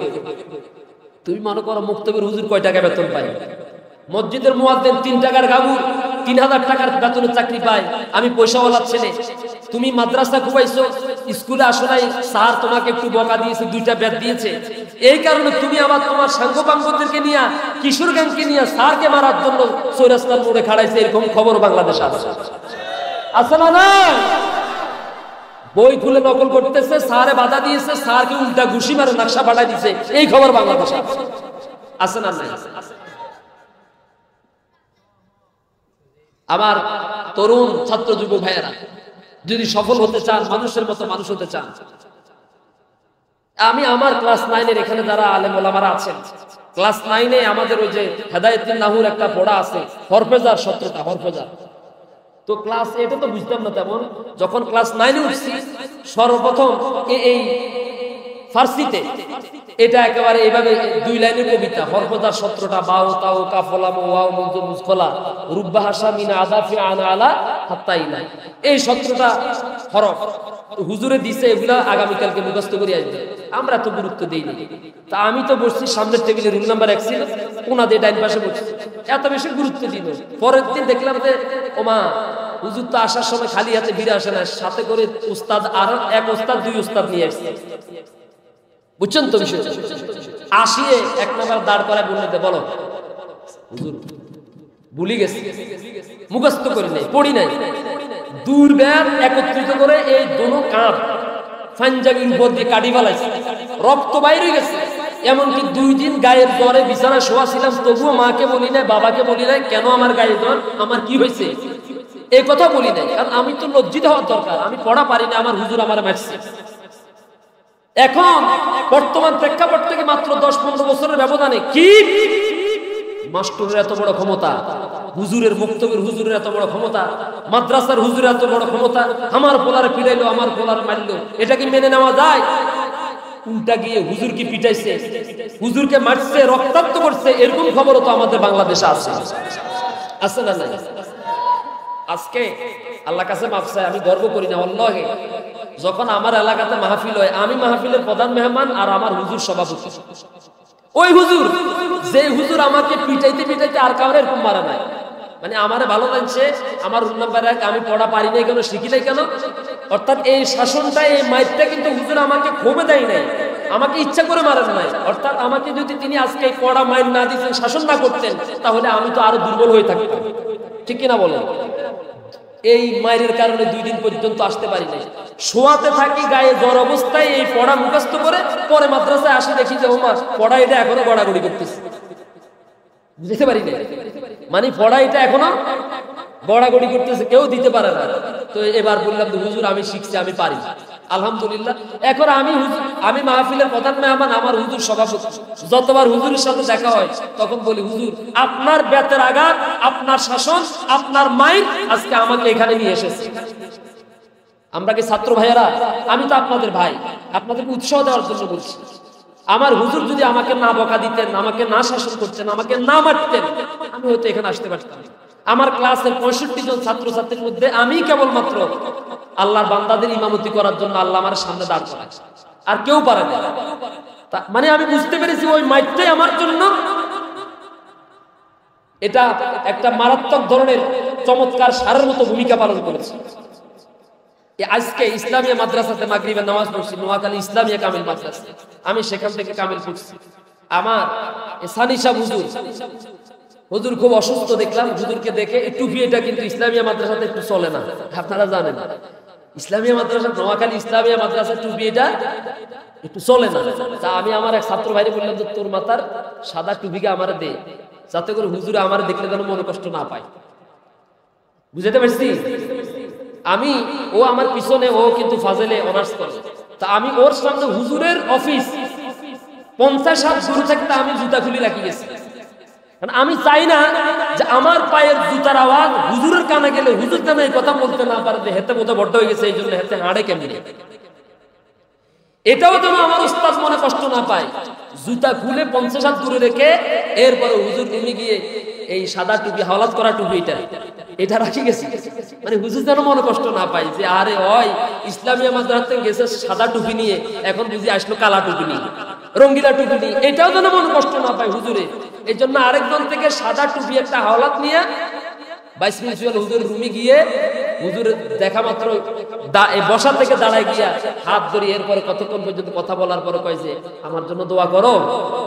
তুমি মনে করো মুক্তবের হুজুর কয় টাকা বেতন পায়? মসজিদের মুয়াজ্জিন 3 টাকার গাবুর 3000 টাকার বেতনের চাকরি পায়। আমি পয়সাওয়ালা ছেলে, তুমি মাদ্রাসা খুবাইছো, স্কুলে আসো নাই, স্যার তোমাকে একটু বকা দিয়েছে, 2টা ব্যাট দিয়েছে, এই কারণে তুমি আবার তোমার সাঙ্গপাঙ্গদেরকে নিয়ে, কিশোর গ্যাংকে নিয়ে স্যারকে মারার জন্য চৌরাস্তার মোড়ে খাড়াইছে। এরকম খবর বাংলাদেশে আছে, আছে না? না, বই খুলে নকল করতেছে, স্যারে বাধা দিয়েছে, স্যারকে উল্টা ঘুষি মারে নকশা পাঠাই দিয়েছে, এই খবর বাংলাদেশে আছে, আছে না? নাই। আমার তরুণ ছাত্র যুব ভাইয়েরা, যদি সফল হতে চান, মানুষের মতো মানুষ হতে চান, আমি আমার ক্লাস 9-এর এখানে যারা আলেম ওলামারা আছেন, ক্লাস 9-এ আমাদের ওই যে হেদায়েতুন নাহুর একটা পড়া আছে, হরফেজার 17টা হরফেজার। তো ক্লাস 8-এ তো বুঝতাম না তেমন, যখন ক্লাস 9-এ উঠছি সর্বপ্রথম এই ফার্সিতে এটা একেবারে এইভাবে 2 লাইনের কবিতা, হরফেজার 17টা, বাও তাও কাফলাম ওয়াও মুজ মুজখলা রুব্বা হাসা মিনা আদাফি আনা আলা হাত্তা ইলা, এই 17টা হরফ হুজুরে দিছে, এগুলা আগামী কালকে মুখস্থ করে আসবে। আমরা তো গুরুত্ব দেই না। তা আমি তো বসছি সামনের টেবিলে, রুল নাম্বার 1 ছিল, কোনা দিয়ে ডাইন পাশে বসছি, এত বেশি গুরুত্ব দিই না। পরের দিন দেখলাম যে ওমা হুজুর তো আসার সময় খালি হাতে ফিরে আসে না, সাথে করে উস্তাদ, আর এক উস্তাদ 2 উস্তাদ নিয়ে আসছে। বুঝছেন তো বিষয়টা? আসিয়ে 1 নাম্বার দাঁড় করায় বলতে, বলো হুজুর ভুলি গেছি, মুখস্থ করি নাই, পড়ি নাই। দূর ব্যাগ একত্রিত করে এই দোনো কাঁধ পাঞ্জাবির উপর দিয়ে কাটি ফেলাইছে, রক্ত বাইরে গেছে। এমনকি 2 দিন গায়ের জ্বরে বিছানায় শোয়া ছিলাম, তবুও মাকে বলি নাই, বাবাকে বলি নাই, কেন আমার গায়ে জ্বর, আমার কি হয়েছে, এই কথা বলি নাই। কারণ আমি তো লজ্জিত হওয়ার দরকার, আমি পড়া পারি না, আমার হুজুর আমার মারছে। এখন বর্তমান প্রেক্ষাপট থেকে মাত্র 10-15 বছরের ব্যবধানে কি মাস্টারের এত বড় ক্ষমতা, হুজুরের মুক্তবের হুজুরের এত বড় ক্ষমতা, মাদ্রাসার হুজুরের এত বড় ক্ষমতা, আমার পোলারে পিটাইলো, আমার পোলার মারলো, এটা কি মেনে নেওয়া যায়? উল্টা গিয়ে হুজুরকে পিটাইছে, হুজুরকে মারছে, রক্তাক্ত করছে, এরকম খবরও তো আমাদের বাংলাদেশে আছে, আছে না? নাই। আজকে আল্লাহর কাছে মাফ চাই, আমি গর্ব করি না আল্লাহে, যখন আমার এলাকাতে মাহফিল হয়, আমি মাহফিলের প্রধান মেহমান আর আমার হুজুর সভাপতি। ওই হুজুর, যে হুজুর আমাকে পিটাইতে পিটাইতে আর কাউরে এরকম মারা নাই, মানে আমারে ভালো লাগছে, আমার রুল নাম্বার 1, আমি পড়া পারি নাই কেন, শিখি নাই কেন, অর্থাৎ এই শাসনটা, এই মাইরটা কিন্তু হুজুর আমাকে ক্ষোভে দেয় নাই, আমাকে ইচ্ছা করে মারেন নাই। অর্থাৎ আমাকে যদি তিনি আজকে পড়া মাইর না দিতেন, শাসন না করতেন, তাহলে আমি তো আরো দুর্বল হয়ে থাকতাম, ঠিক কিনা বলেন? এই মায়ের কারণে 2 দিন পর্যন্ত আসতে পারি নাই, শোয়াতে থাকি, গায়ে জ্বর অবস্থায় এই পড়া মুখস্থ করে, পরে মাদ্রাসায় আসে দেখি যে ওমা পড়া এটা এখনো গড়াগড়ি করতেছে, বুঝতে পারি না, মানে পড়া এটা এখনো গড়াগড়ি করতেছে, কেউ দিতে পারে না। তো এবার বললাম যে হুজুর আমি শিখছি, আমি পারি, আলহামদুলিল্লাহ। এখন আমি মাহফিলের প্রধান মেহমান, আমার হুজুর সভাপতি। যতবার হুজুরের সাথে দেখা হয় তখন বলি, হুজুর আপনার বেতের আঘাত, আপনার শাসন, আপনার মাইন্ড আজকে আমাকে এখানে নিয়ে এসেছে। আমরা কি ছাত্র ভাইয়েরা? আমি তো আপনাদের ভাই, আপনাদেরকে উৎসাহ দেওয়ার জন্য বলছি। আমার হুজুর যদি আমাকে না বকা দিতেন, আমাকে না শাসন করতেন, আমাকে না মারতেন, আমি হয়তো এখানে আসতে পারতাম। আমার ক্লাসের 65 জন ছাত্রছাত্রীর মধ্যে আমি কেবলমাত্র আল্লাহর বান্দাদের ইমামতি করার জন্য আল্লাহ আমার সামনে দাঁড় করায়, আর কেউ পারে না। মানে আমি বুঝতে পেরেছি ওই মাইটটাই আমার জন্য এটা একটা মারাত্মক ধরনের চমৎকার সারের মতো ভূমিকা পালন করেছে। আজকে ইসলামিয়া মাদ্রাসাতে মাগরিবের নামাজ পড়ছি, নোয়াখালী ইসলামিয়া কামিল মাদ্রাসা, আমি সেখান থেকে কামিল পড়ছি। আমার সানিশা হুজুর খুব অসুস্থ দেখলাম, হুজুরকে দেখে টুপি এটা কিন্তু ইসলামিয়া মাদ্রাসাতে একটু চলে না, আপনারা জানেন। ইসলামিয়া মাদ্রাসা, নোয়াখালী ইসলামিয়া মাদ্রাসা টুপি এটা একটু চলে না। তা আমি আমার এক ছাত্র ভাইরে বললাম যে তোর মাথার সাদা টুপিকে আমার দে, যাতে করে হুজুরে আমার দেখলে যেন মনে কষ্ট না পায়। বুঝতে পারছি? আমি ও আমার পিছনে, ও কিন্তু ফাজেলে অনার্স করে, তা আমি ওর সামনে হুজুরের অফিস 50 হাত দূরে থাকতে আমি জুতা খুলে রাখি গেছি। কারণ আমি চাই না যে আমার পায়ের জুতার আওয়াজ হুজুরের কানে গেলে হুজুর যেন এই কথা বলতে না পারে যে হেতে বোধহয় বড্ড হয়ে গেছে, এই জন্য হেতে হাড়ে কেমনে। এটাও যেন আমার উস্তাদ মনে কষ্ট না পায়। জুতা খুলে 50 হাত দূরে রেখে এরপরে হুজুর তুমি গিয়ে এই সাদা টুপি, হাওলাত করা টুপি এটা রাখি গেছি, মানে হুজুর যেন মনে কষ্ট না পায় যে আরে ওই ইসলামিয়া মাদ্রাসা থেকে গেছে সাদা টুপি নিয়ে, এখন বুঝি আসলো কালা টুপি নিয়ে, রঙ্গিলা টুপি নিয়ে, এটাও যেন মনে কষ্ট না পায় হুজুরে। এই জন্য আরেকজন থেকে সাদা টুপি একটা হাওলাত নিয়ে 22 মিনিট হুজুর রুমে গিয়ে হুজুর দেখা মাত্র বসা থেকে দাঁড়ায় গিয়া হাত ধরি, এরপরে কতক্ষণ পর্যন্ত কথা বলার পরে কয় যে আমার জন্য দোয়া করো।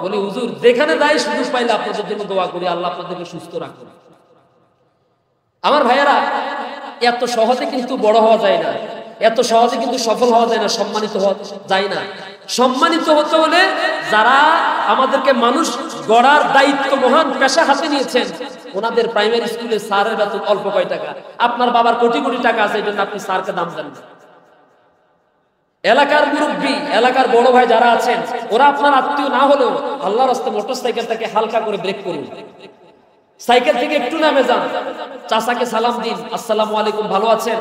বলি হুজুর যেখানে যাই সুযোগ পাইলে আপনাদের জন্য দোয়া করি, আল্লাহ আপনাদেরকে সুস্থ রাখুন। আমার ভাইয়েরা, এত সহজে কিন্তু বড় হওয়া যায় না, এত সহজে কিন্তু সফল হওয়া যায় না, সম্মানিত হওয়া যায় না। সম্মানিত হতে হলে যারা আমাদেরকে মানুষ গড়ার দায়িত্ব, মহান পেশা হাতে নিয়েছেন, ওনাদের প্রাইমারি স্কুলে স্যারের বেতন অল্প কয় টাকা, আপনার বাবার কোটি কোটি টাকা আছে, এই জন্য আপনি স্যারকে দাম দেন না। এলাকার মুরব্বী, এলাকার বড় ভাই যারা আছেন, ওরা আপনার আত্মীয় না হলেও আল্লাহর রাস্তায় মোটরসাইকেলটাকে হালকা করে ব্রেক করুন, সাইকেল থেকে একটু নামে যান, চাচাকে সালাম দিন, আসসালামু আলাইকুম, ভালো আছেন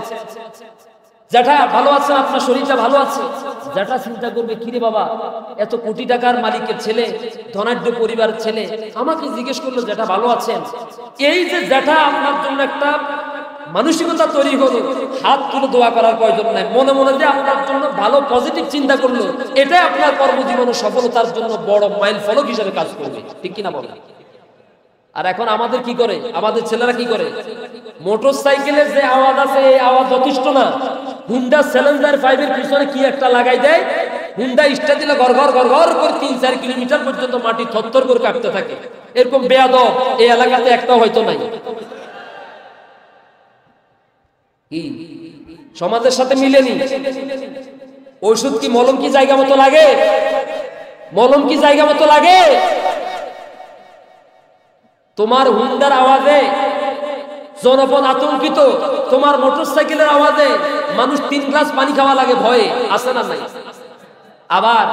জ্যাঠা, ভালো আছেন, আপনার শরীরটা ভালো আছে। জ্যাঠা চিন্তা করবে, কিরে বাবা, এত কোটি টাকার মালিকের ছেলে, ধনাঢ্য পরিবারের ছেলে, আমাকে জিজ্ঞেস করলো জ্যাঠা ভালো আছেন। এই যে জ্যাঠা আপনার জন্য একটা মানসিকতা তৈরি হলো, হাত তুলে দোয়া করার প্রয়োজন নাই, মনে মনে যে আপনার জন্য ভালো পজিটিভ চিন্তা করলো, এটাই আপনার কর্মজীবনে সফলতার জন্য বড় মাইল ফলক হিসেবে কাজ করবে, ঠিক কিনা বলেন? আর এখন আমাদের কি করে, আমাদের ছেলেরা কি করে, মোটর সাইকেলের যে আওয়াজ আছে এই আওয়াজ যথেষ্ট না, হুন্ডা চ্যালেঞ্জার 5 এর পিছনে কি একটা লাগাই দেয়, হুন্ডা স্টার্ট দিলে গড় গড় গড় গড় করে 3-4 কিলোমিটার পর্যন্ত মাটি থরথর করে কাঁপতে থাকে। এরকম বেয়াদব এই এলাকাতে একটাও হয়তো নাই। কি সমাজের সাথে মিলেনি? ওষুধ কি, মলম কি জায়গা মতো লাগে? মলম কি জায়গা মতো লাগে? তোমার হুন্ডার আওয়াজে জনপদ আতঙ্কিত, তোমার মোটরসাইকেলের আওয়াজে মানুষ 3 গ্লাস পানি খাওয়া লাগে ভয়ে, আছে না নাই? আবার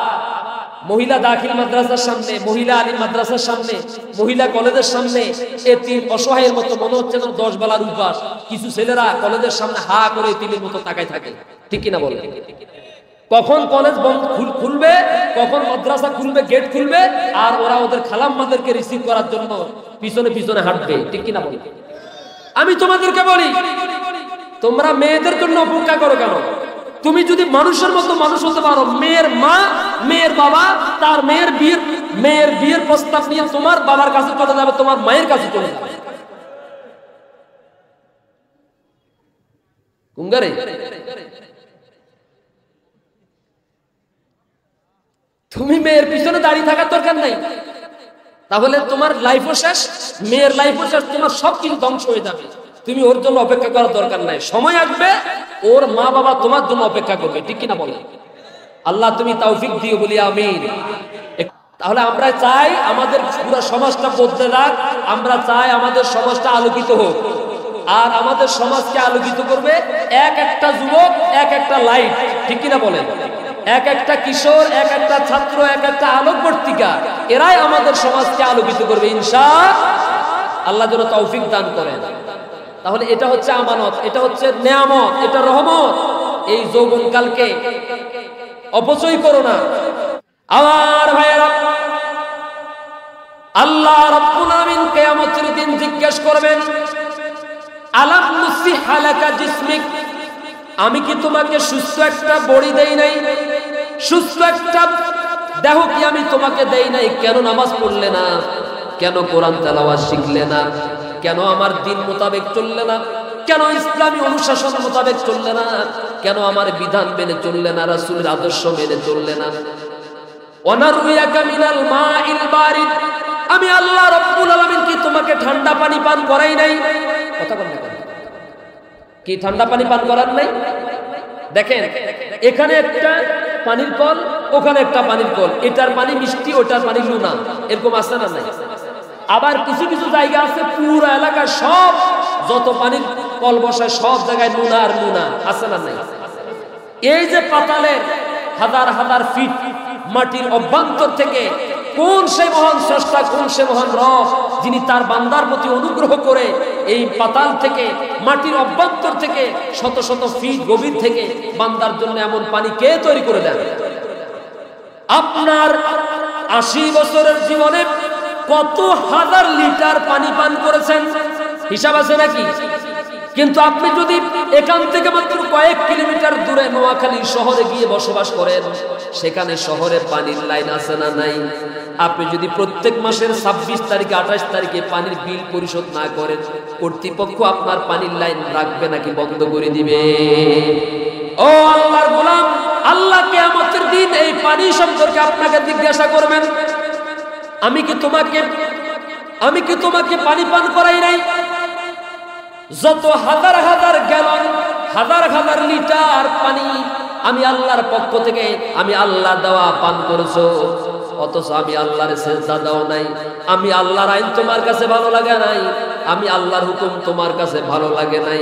মহিলা দাখিল মাদ্রাসার সামনে, মহিলা আলিম মাদ্রাসার সামনে, মহিলা কলেজের সামনে এতিম অসহায়ের মতো মনে হচ্ছে যেন 10 বেলার উপাস। কিছু ছেলেরা কলেজের সামনে হা করে এতিমের মতো তাকায় থাকে, ঠিক কিনা বলে? কখন কলেজ খুলবে, কখন মাদ্রাসা খুলবে, গেট খুলবে, আর ওরা ওদের খালাম্মাদেরকে রিসিভ করার জন্য পিছনে পিছনে হাঁটবে, ঠিক কিনা বলে? আমি তোমাদেরকে বলি, তোমরা মেয়েদের জন্য অপেক্ষা করো কেন? তুমি যদি মানুষের মতো মানুষ হতে পারো, মেয়ের মা, মেয়ের বাবা, তার মেয়ের বিয়ের প্রস্তাব নিয়ে তোমার বাবার কাছে চলে যাবে, তোমার মায়ের কাছে চলে যাবে। কুঙ্গারে তুমি মেয়ের পিছনে দাঁড়িয়ে থাকার দরকার নাই, তাহলে তোমার লাইফও শেষ, মেয়ের লাইফও শেষ, তোমার সবকিছু ধ্বংস হয়ে যাবে। তুমি ওর জন্য অপেক্ষা করার দরকার নাই, সময় আসবে ওর মা বাবা তোমার জন্য অপেক্ষা করবে, ঠিক কিনা বলে? আল্লাহ তুমি তৌফিক দিও, বলি আমিন। তাহলে আমরা চাই আমাদের পুরো সমাজটা বদলে যাক, আমরা চাই আমাদের সমাজটা আলোকিত হোক, আর আমাদের সমাজকে আলোকিত করবে এক একটা যুবক, এক একটা লাইট, ঠিক কিনা বলেন? এক একটা কিশোর, এক একটা ছাত্র, এক একটা আলোকবর্তিকা, এরাই আমাদের সমাজকে আলোকিত করবে ইনশাআল্লাহ। আল্লাহ যেন তৌফিক দান করেন। তাহলে এটা হচ্ছে আমানত, এটা হচ্ছে নেয়ামত, এটা রহমত। এই যৌবনকালকে অপচয় করো না। আমার ভাইয়েরা, আল্লাহ রাব্বুল আলামিন কিয়ামতের দিন জিজ্ঞেস করবেন, আলাম নুসিহা লাকা জিসমিক, আমি কি তোমাকে সুস্থ একটা বডি দেই নাই, সুস্থ একটা দেহ কি আমি তোমাকে দেই নাই? কেন নামাজ পড়লে না? কেন কোরআন তেলাওয়াত শিখলে না? কেন আমার দিন মোতাবেক চললে না? কেন ইসলামী অনুশাসন মোতাবেক চললে না? কেন আমার বিধান মেনে চললে না? রাসূলের আদর্শ মেনে চললে না? ওয়ানারুয়াকা মিনাল মাইল বারিদ, আমি আল্লাহ রাব্বুল আলামিন কি তোমাকে ঠান্ডা পানি পান করাই নাই? কথা বলেন না, কি ঠান্ডা পানি পান করার নাই? দেখেন, এখানে একটা পানির কল, ওখানে একটা পানির কল, এটার পানি মিষ্টি, ওটার পানি লুনা, এরকম আছে না নাই? আবার কিছু কিছু জায়গা আছে পুরো এলাকার সব যত পানির কল বসায় সব জায়গায় নুনা আর নুনা, আছে না নাই? এই যে পাতালের হাজার হাজার ফিট মাটির অভ্যন্তর থেকে কোন সে মহান স্রষ্টা, কোন সে মহান রব যিনি তার বান্দার প্রতি অনুগ্রহ করে এই পাতাল থেকে, মাটির অভ্যন্তর থেকে শত শত ফিট গভীর থেকে বান্দার জন্য এমন পানি কে তৈরি করে দেন? আপনার 80 বছরের জীবনে কত হাজার লিটার পানি পান করেছেন, হিসাব আছে নাকি? কিন্তু আপনি যদি এখান থেকে মাত্র কয়েক কিলোমিটার দূরে নোয়াখালী শহরে গিয়ে বসবাস করেন, সেখানে শহরে পানির লাইন আছে না নাই? আপনি যদি প্রত্যেক মাসের 26 তারিখে 28 তারিখে পানির বিল পরিশোধ না করেন, কর্তৃপক্ষ আপনার পানির লাইন রাখবে নাকি বন্ধ করে দিবে? ও আল্লাহর গোলাম, আল্লাহ কিয়ামতের দিন এই পানি সম্পর্কে আপনাকে জিজ্ঞাসা করবেন, আমি কি তোমাকে পানি পান করাই নাই? যত হাজার হাজার গ্যালন, হাজার হাজার লিটার পানি আমি আল্লাহর পক্ষ থেকে, আমি আল্লাহ দেওয়া পান করেছো, অথচ আমি আল্লাহর সেজদা দাও নাই, আমি আল্লাহর আইন তোমার কাছে ভালো লাগে নাই, আমি আল্লাহর হুকুম তোমার কাছে ভালো লাগে নাই।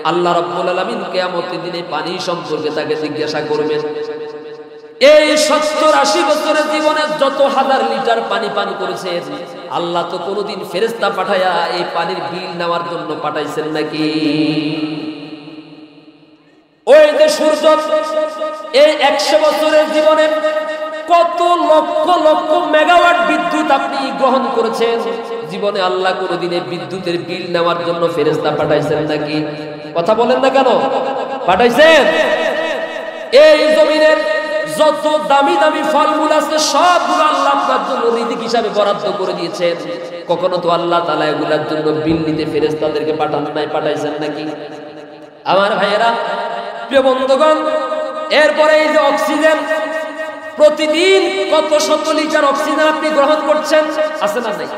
আল্লাহ রাব্বুল আলামিন কিয়ামতের দিনে পানি সম্পর্কে তাকে জিজ্ঞাসা করবেন। এই 70-80 বছরের জীবনে যত হাজার লিটার পানি পান করেছেন, আল্লাহ তো কোনোদিন ফেরেশতা পাঠায়া এই পানির বিল নেওয়ার জন্য পাঠাইছেন নাকি? ওই যে সূর্য, এই 100 বছরের জীবনে কত লক্ষ লক্ষ মেগাওয়াট বিদ্যুৎ আপনি গ্রহণ করেছেন, জীবনে আল্লাহ কোনোদিন বিদ্যুতের বিল নেওয়ার জন্য ফেরেশতা পাঠাইছেন নাকি? কথা বলেন না কেন? পাঠাইছেন। এই জমিনের যত দামি দামি ফলমূল আছে সবগুলো আল্লাহ আপনার জন্য রিজিক হিসাবে বরাদ্দ করে দিয়েছেন। কখনো তো আল্লাহ তাআলা এগুলোর জন্য বিল নিতে ফেরেশতাদেরকে পাঠান নাই, পাঠাইছেন নাকি? আমার ভাইয়েরা, প্রিয় বন্ধুগণ, এরপরে এই যে অক্সিজেন, প্রতিদিন কত শত লিটার অক্সিজেন আপনি গ্রহণ করছেন, আছে না নাই?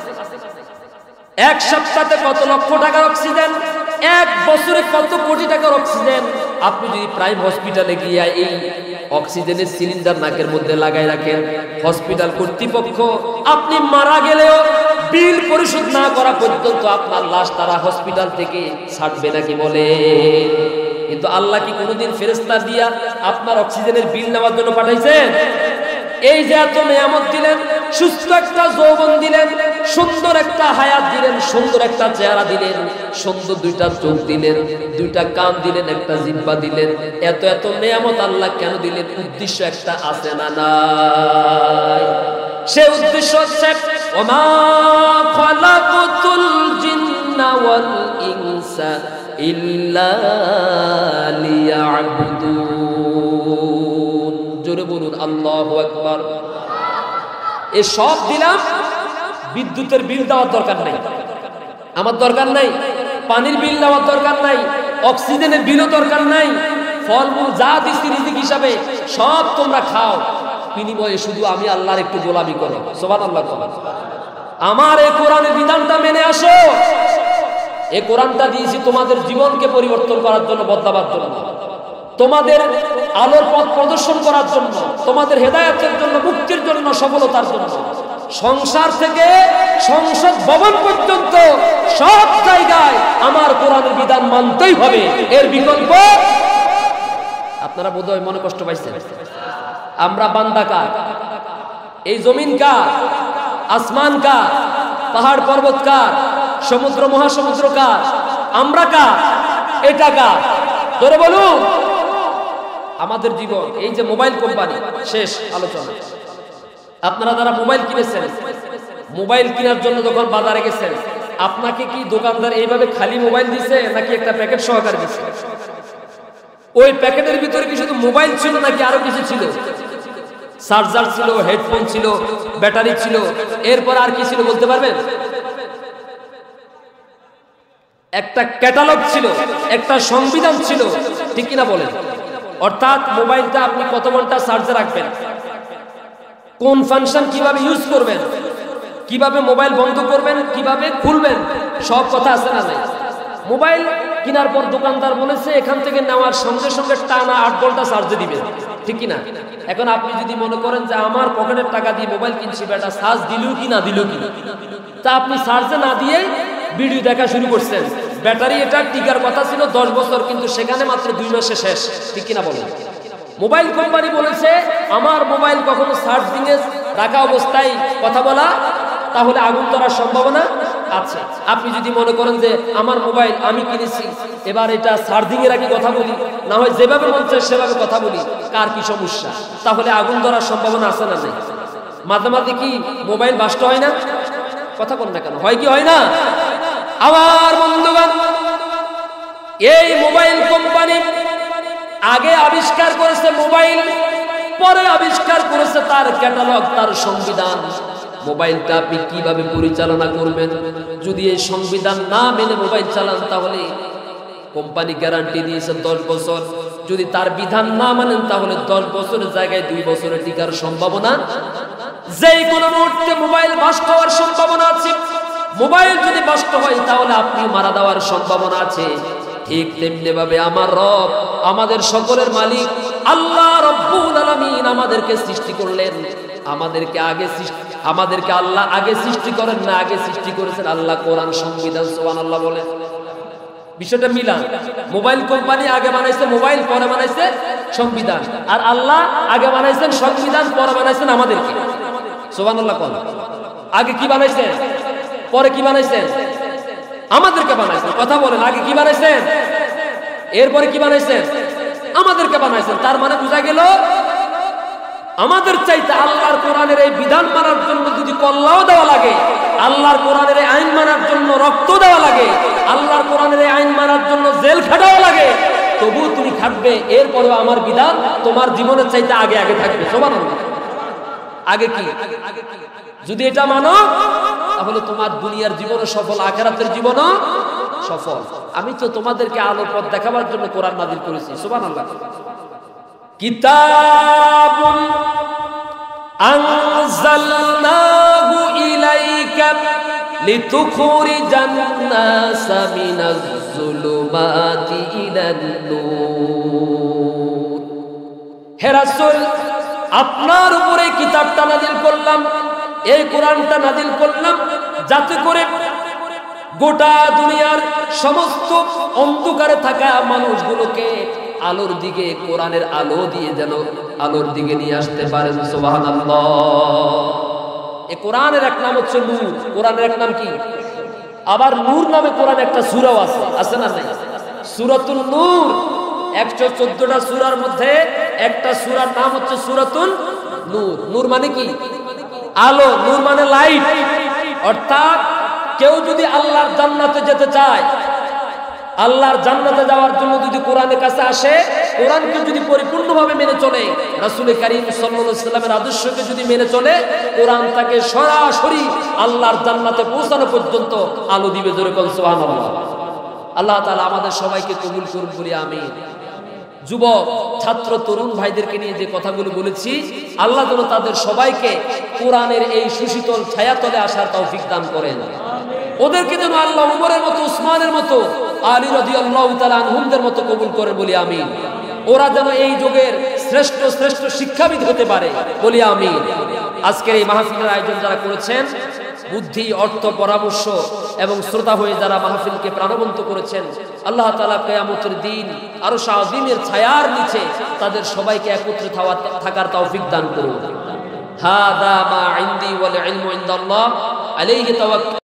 এক সপ্তাহে কত লক্ষ টাকার অক্সিজেন, এক বছরে কত কোটি টাকার অক্সিজেন। আপনি যদি প্রাইম হসপিটালে গিয়ে এই অক্সিজেনের সিলিন্ডার নাকের মধ্যে লাগাই রাখেন, হসপিটাল কর্তৃপক্ষ আপনি মারা গেলেও বিল পরিশোধ না করা পর্যন্ত আপনার লাশ তারা হসপিটাল থেকে ছাড়বে নাকি বলে? কিন্তু আল্লাহ কি কোনোদিন ফেরেশতা দিয়া আপনার অক্সিজেনের বিল নেওয়ার জন্য পাঠাইছেন? এই যে এত নিয়ামত দিলেন, সুস্থ একটা যৌবন দিলেন, সুন্দর একটা হায়াত দিলেন, সুন্দর একটা চেহারা দিলেন, সুন্দর দুইটা চোখ দিলেন, দুইটা কান দিলেন, একটা জিহ্বা দিলেন, এত এত নিয়ামত আল্লাহ কেন দিলেন? উদ্দেশ্য একটা আছে না নাই? সে উদ্দেশ্য হচ্ছে ওমা খালাকাতুল জিন্না ওয়াল ইনসা ইল্লা লিয়াবুদুন। জোরে বলুন আল্লাহু আকবার। এ সব দিলাম, বিদ্যুতের বিল দেওয়ার দরকার নাই, আমার দরকার নাই, পানির বিল দেওয়ার দরকার নাই, অক্সিজেনের বিলও দরকার নাই, ফলমূল যা দিচ্ছি রিজিক হিসাবে সব তোমরা খাও, বিনিময়ে শুধু আমি আল্লাহর একটু গোলামি করো। সুবহানাল্লাহ। আমার এই কোরআনের বিধানটা মেনে আসো। এই কোরআনটা দিয়েছি তোমাদের জীবনকে পরিবর্তন করার জন্য, বদলাবার জন্য, তোমাদের আলোর পথ প্রদর্শন করার জন্য, তোমাদের হেদায়েতের জন্য, মুক্তির জন্য, সফলতার জন্য। সংসার থেকে সংসদ ভবন পর্যন্ত সব জায়গায় আমার কোরআনের বিধান মানতেই হবে, এর বিকল্প। আপনারা বোধহয় মনে কষ্ট পাইছেন। আমরা বান্দা কার? এই জমিন কার? আসমান কার? পাহাড় পর্বত কার? সমুদ্র মহাসমুদ্র কার? আমরা কার? এটা কার? ধরে বলুন। আমাদের জীবন। এই যে মোবাইল কোম্পানি, শেষ আলোচনা। আপনারা যারা মোবাইল কিনেছেন, মোবাইল কেনার জন্য যখন বাজারে গেছেন, আপনাকে কি দোকানদার এইভাবে খালি মোবাইল দিছে নাকি একটা প্যাকেট সহকারে দিছে? ওই প্যাকেটের ভিতরে কি শুধু মোবাইল ছিল নাকি আরো কিছু ছিল? চার্জার ছিল, হেডফোন ছিল, ব্যাটারি ছিল, এরপর আর কি ছিল বলতে পারবেন? একটা ক্যাটালগ ছিল, একটা সংবিধান ছিল, ঠিক কিনা বলেন? অর্থাৎ মোবাইলটা আপনি কত ঘন্টা চার্জে রাখবেন, কোন ফাংশন কিভাবে ইউজ করবেন, কিভাবে মোবাইল বন্ধ করবেন, কিভাবে খুলবেন, সব কথা আছে না নাই? মোবাইল কেনার পর দোকানদার বলেছে এখান থেকে নেওয়ার সঙ্গে সঙ্গে টানা 8 ঘন্টা চার্জে দিবেন, ঠিক কিনা? এখন আপনি যদি মনে করেন যে আমার পকেটের টাকা দিয়ে মোবাইল কিনছি, বেটা চার্জ দিল কি না দিল কি, তা আপনি চার্জে না দিয়ে ভিডিও দেখা শুরু করছেন, ব্যাটারি এটা টিকার কথা ছিল 10 বছর, কিন্তু সেখানে মাত্র 2 মাসে শেষ। ঠিক কিনা বলেন? মোবাইল কোম্পানি বলেছে আমার মোবাইল কখনো চার্জিং এ রাখা অবস্থায় কথা বলা, তাহলে আগুন ধরার সম্ভাবনা আছে। আপনি যদি মনে করেন যে আমার মোবাইল আমি কিনেছি, এবার এটা চার্জিং এ রাখি কথা বলি, না হয় যেভাবে মন চায় সেভাবে কথা বলি, কার কি সমস্যা? তাহলে আগুন ধরার সম্ভাবনা আছে না? নেই? মাঝে মাঝে কি মোবাইল বাস্ট হয় না? কথা বল না কেন? হয় কি হয় না? আমার বন্ধুগণ, এই মোবাইল কোম্পানি আগে আবিষ্কার করেছে মোবাইল, পরে আবিষ্কার করেছে তার ক্যাটালগ, তার সংবিধান। মোবাইলটা আপনি কিভাবে পরিচালনা করবেন, যদি এই সংবিধান না মেনে মোবাইল চালান তাহলে কোম্পানি গ্যারান্টি দিয়েছে 10 বছর। যদি তার বিধান না মানেন তাহলে 10 বছরের জায়গায় 2 বছরের টিকার সম্ভাবনা। যেই কোনো মুহূর্তে মোবাইল বাস্ট হওয়ার সম্ভাবনা আছে। মোবাইল যদি বাস্ট হয় তাহলে আপনি মারা যাওয়ার সম্ভাবনা আছে। ঠিক তেমনি ভাবে আমার রব, আমাদের সকলের মালিক আল্লাহ রব্বুল আলামিন আমাদেরকে সৃষ্টি করলেন। আমাদেরকে আল্লাহ আগে সৃষ্টি করেন না, আগে সৃষ্টি করেছেন আল্লাহ। কোরআন, সংবিধান, সুবহানাল্লাহ বলে বিষয়টা মিলান। মোবাইল কোম্পানি আগে বানাইছে মোবাইল, পরে বানাইছে সংবিধান, আর আল্লাহ আগে বানাইছেন সংবিধান, পরে বানাইছেন আমাদেরকে। সুবহানাল্লাহ কোন? আগে কি বানাইছেন, পরে কি বানাইছেন? আমাদেরকে বানাইছেন। কথা বলেন, আগে কি বানাইছেন, এরপরে কি বানাইছেন? আমাদেরকে বানাইছেন। তার মানে বোঝা গেল আমাদের চাইতে আল্লাহর কোরআনের এই বিধান মানার জন্য যদি কল্লাও দেওয়া লাগে, আল্লাহর কোরআনের এই আইন মানার জন্য রক্ত দেওয়া লাগে, আল্লাহর কোরআনের এই আইন মানার জন্য জেল খাটাও লাগে, তবু তুমি থাকবে। এরপরে আমার বিধান তোমার জীবনের চাইতে আগে আগে থাকবে। সুবহানাল্লাহ। আগে কি? যদি এটা মানো তাহলে তোমার দুনিয়ার জীবনও সফল, আখিরাতের জীবনও সফল। আমি তো তোমাদেরকে আলোর পথ দেখাবার জন্য কোরআন নাযিল করেছি। সুবহানাল্লাহ। কিতাবুন আনজালনাহু ইলাইকা লিতুখরিজান নাসা মিনাজ যুলুমাতি ইলান নূর। হে রাসূল, আপনার উপরে কিতাবটা নাযিল করলাম, এই কোরআনটা নাযিল করলাম যাতে করে গোটা দুনিয়ার সমস্ত অন্ধকারে থাকা মানুষগুলোকে আলোর দিকে, কোরআনের আলো দিয়ে যেন আলোর দিকে নিয়ে আসতে পারেন। সুবহানাল্লাহ। এই কোরআনের এক নাম হচ্ছে নূর। কোরআনের এক নাম কি? আবার নূর নামে কোরআনে একটা সূরাও আছে, আছে না নাই? সূরাতুন নূর। 114টা সূরার মধ্যে একটা সূরার নাম হচ্ছে সূরাতুন নূর। নূর মানে কি? আলো। নূর মানে লাইট। অর্থাৎ কেউ যদি আল্লাহর জান্নাতে যেতে চায়, আল্লাহর জান্নাতে যাওয়ার জন্য যদি কোরআনের কাছে আসে, কোরআনকে যদি পরিপূর্ণভাবে মেনে চলে, রাসূল কারীম সাল্লাল্লাহু আলাইহি সাল্লামের আদর্শকে যদি মেনে চলে, কোরআন তাকে সরাসরি আল্লাহর জান্নাতে পৌঁছানো পর্যন্ত আলো দিবে। জোরে বলুন সুবহানাল্লাহ। আল্লাহ তাআলা আমাদের সবাইকে কবুল করুন বলি আমিন। যুবক, ছাত্র, তরুণ ভাইদেরকে নিয়ে যে কথাগুলো বলেছি, আল্লাহ যেন তাদের সবাইকে কোরআনের এই সুশীতল ছায়াতলে আসার তৌফিক দান করেন। ওদেরকে যেন আল্লাহ উমরের মতো, উসমানের মতো, আলী রাদিয়াল্লাহু তাআলা আনহুমদের মতো কবুল করে বলি আমিন। ওরা যেন এই যুগের শ্রেষ্ঠ শ্রেষ্ঠ শিক্ষাবিদ হতে পারে বলি আমিন। আজকের এই মাহফিলের আয়োজন যারা করেছেন, বুদ্ধি, অর্থ, পরামর্শ এবং শ্রোতা হয়ে যারা মাহফিলকে প্রাণবন্ত করেছেন, আল্লাহ তাআলা কিয়ামতের দিন আরশ আযীমের ছায়ার নিচে তাদের সবাইকে একত্রে থাকার তৌফিক দান করুন। হাদা মা ইনদি ওয়াল ইলমু ইনদাল্লাহ আলাইহি তাওয়াক্কাল।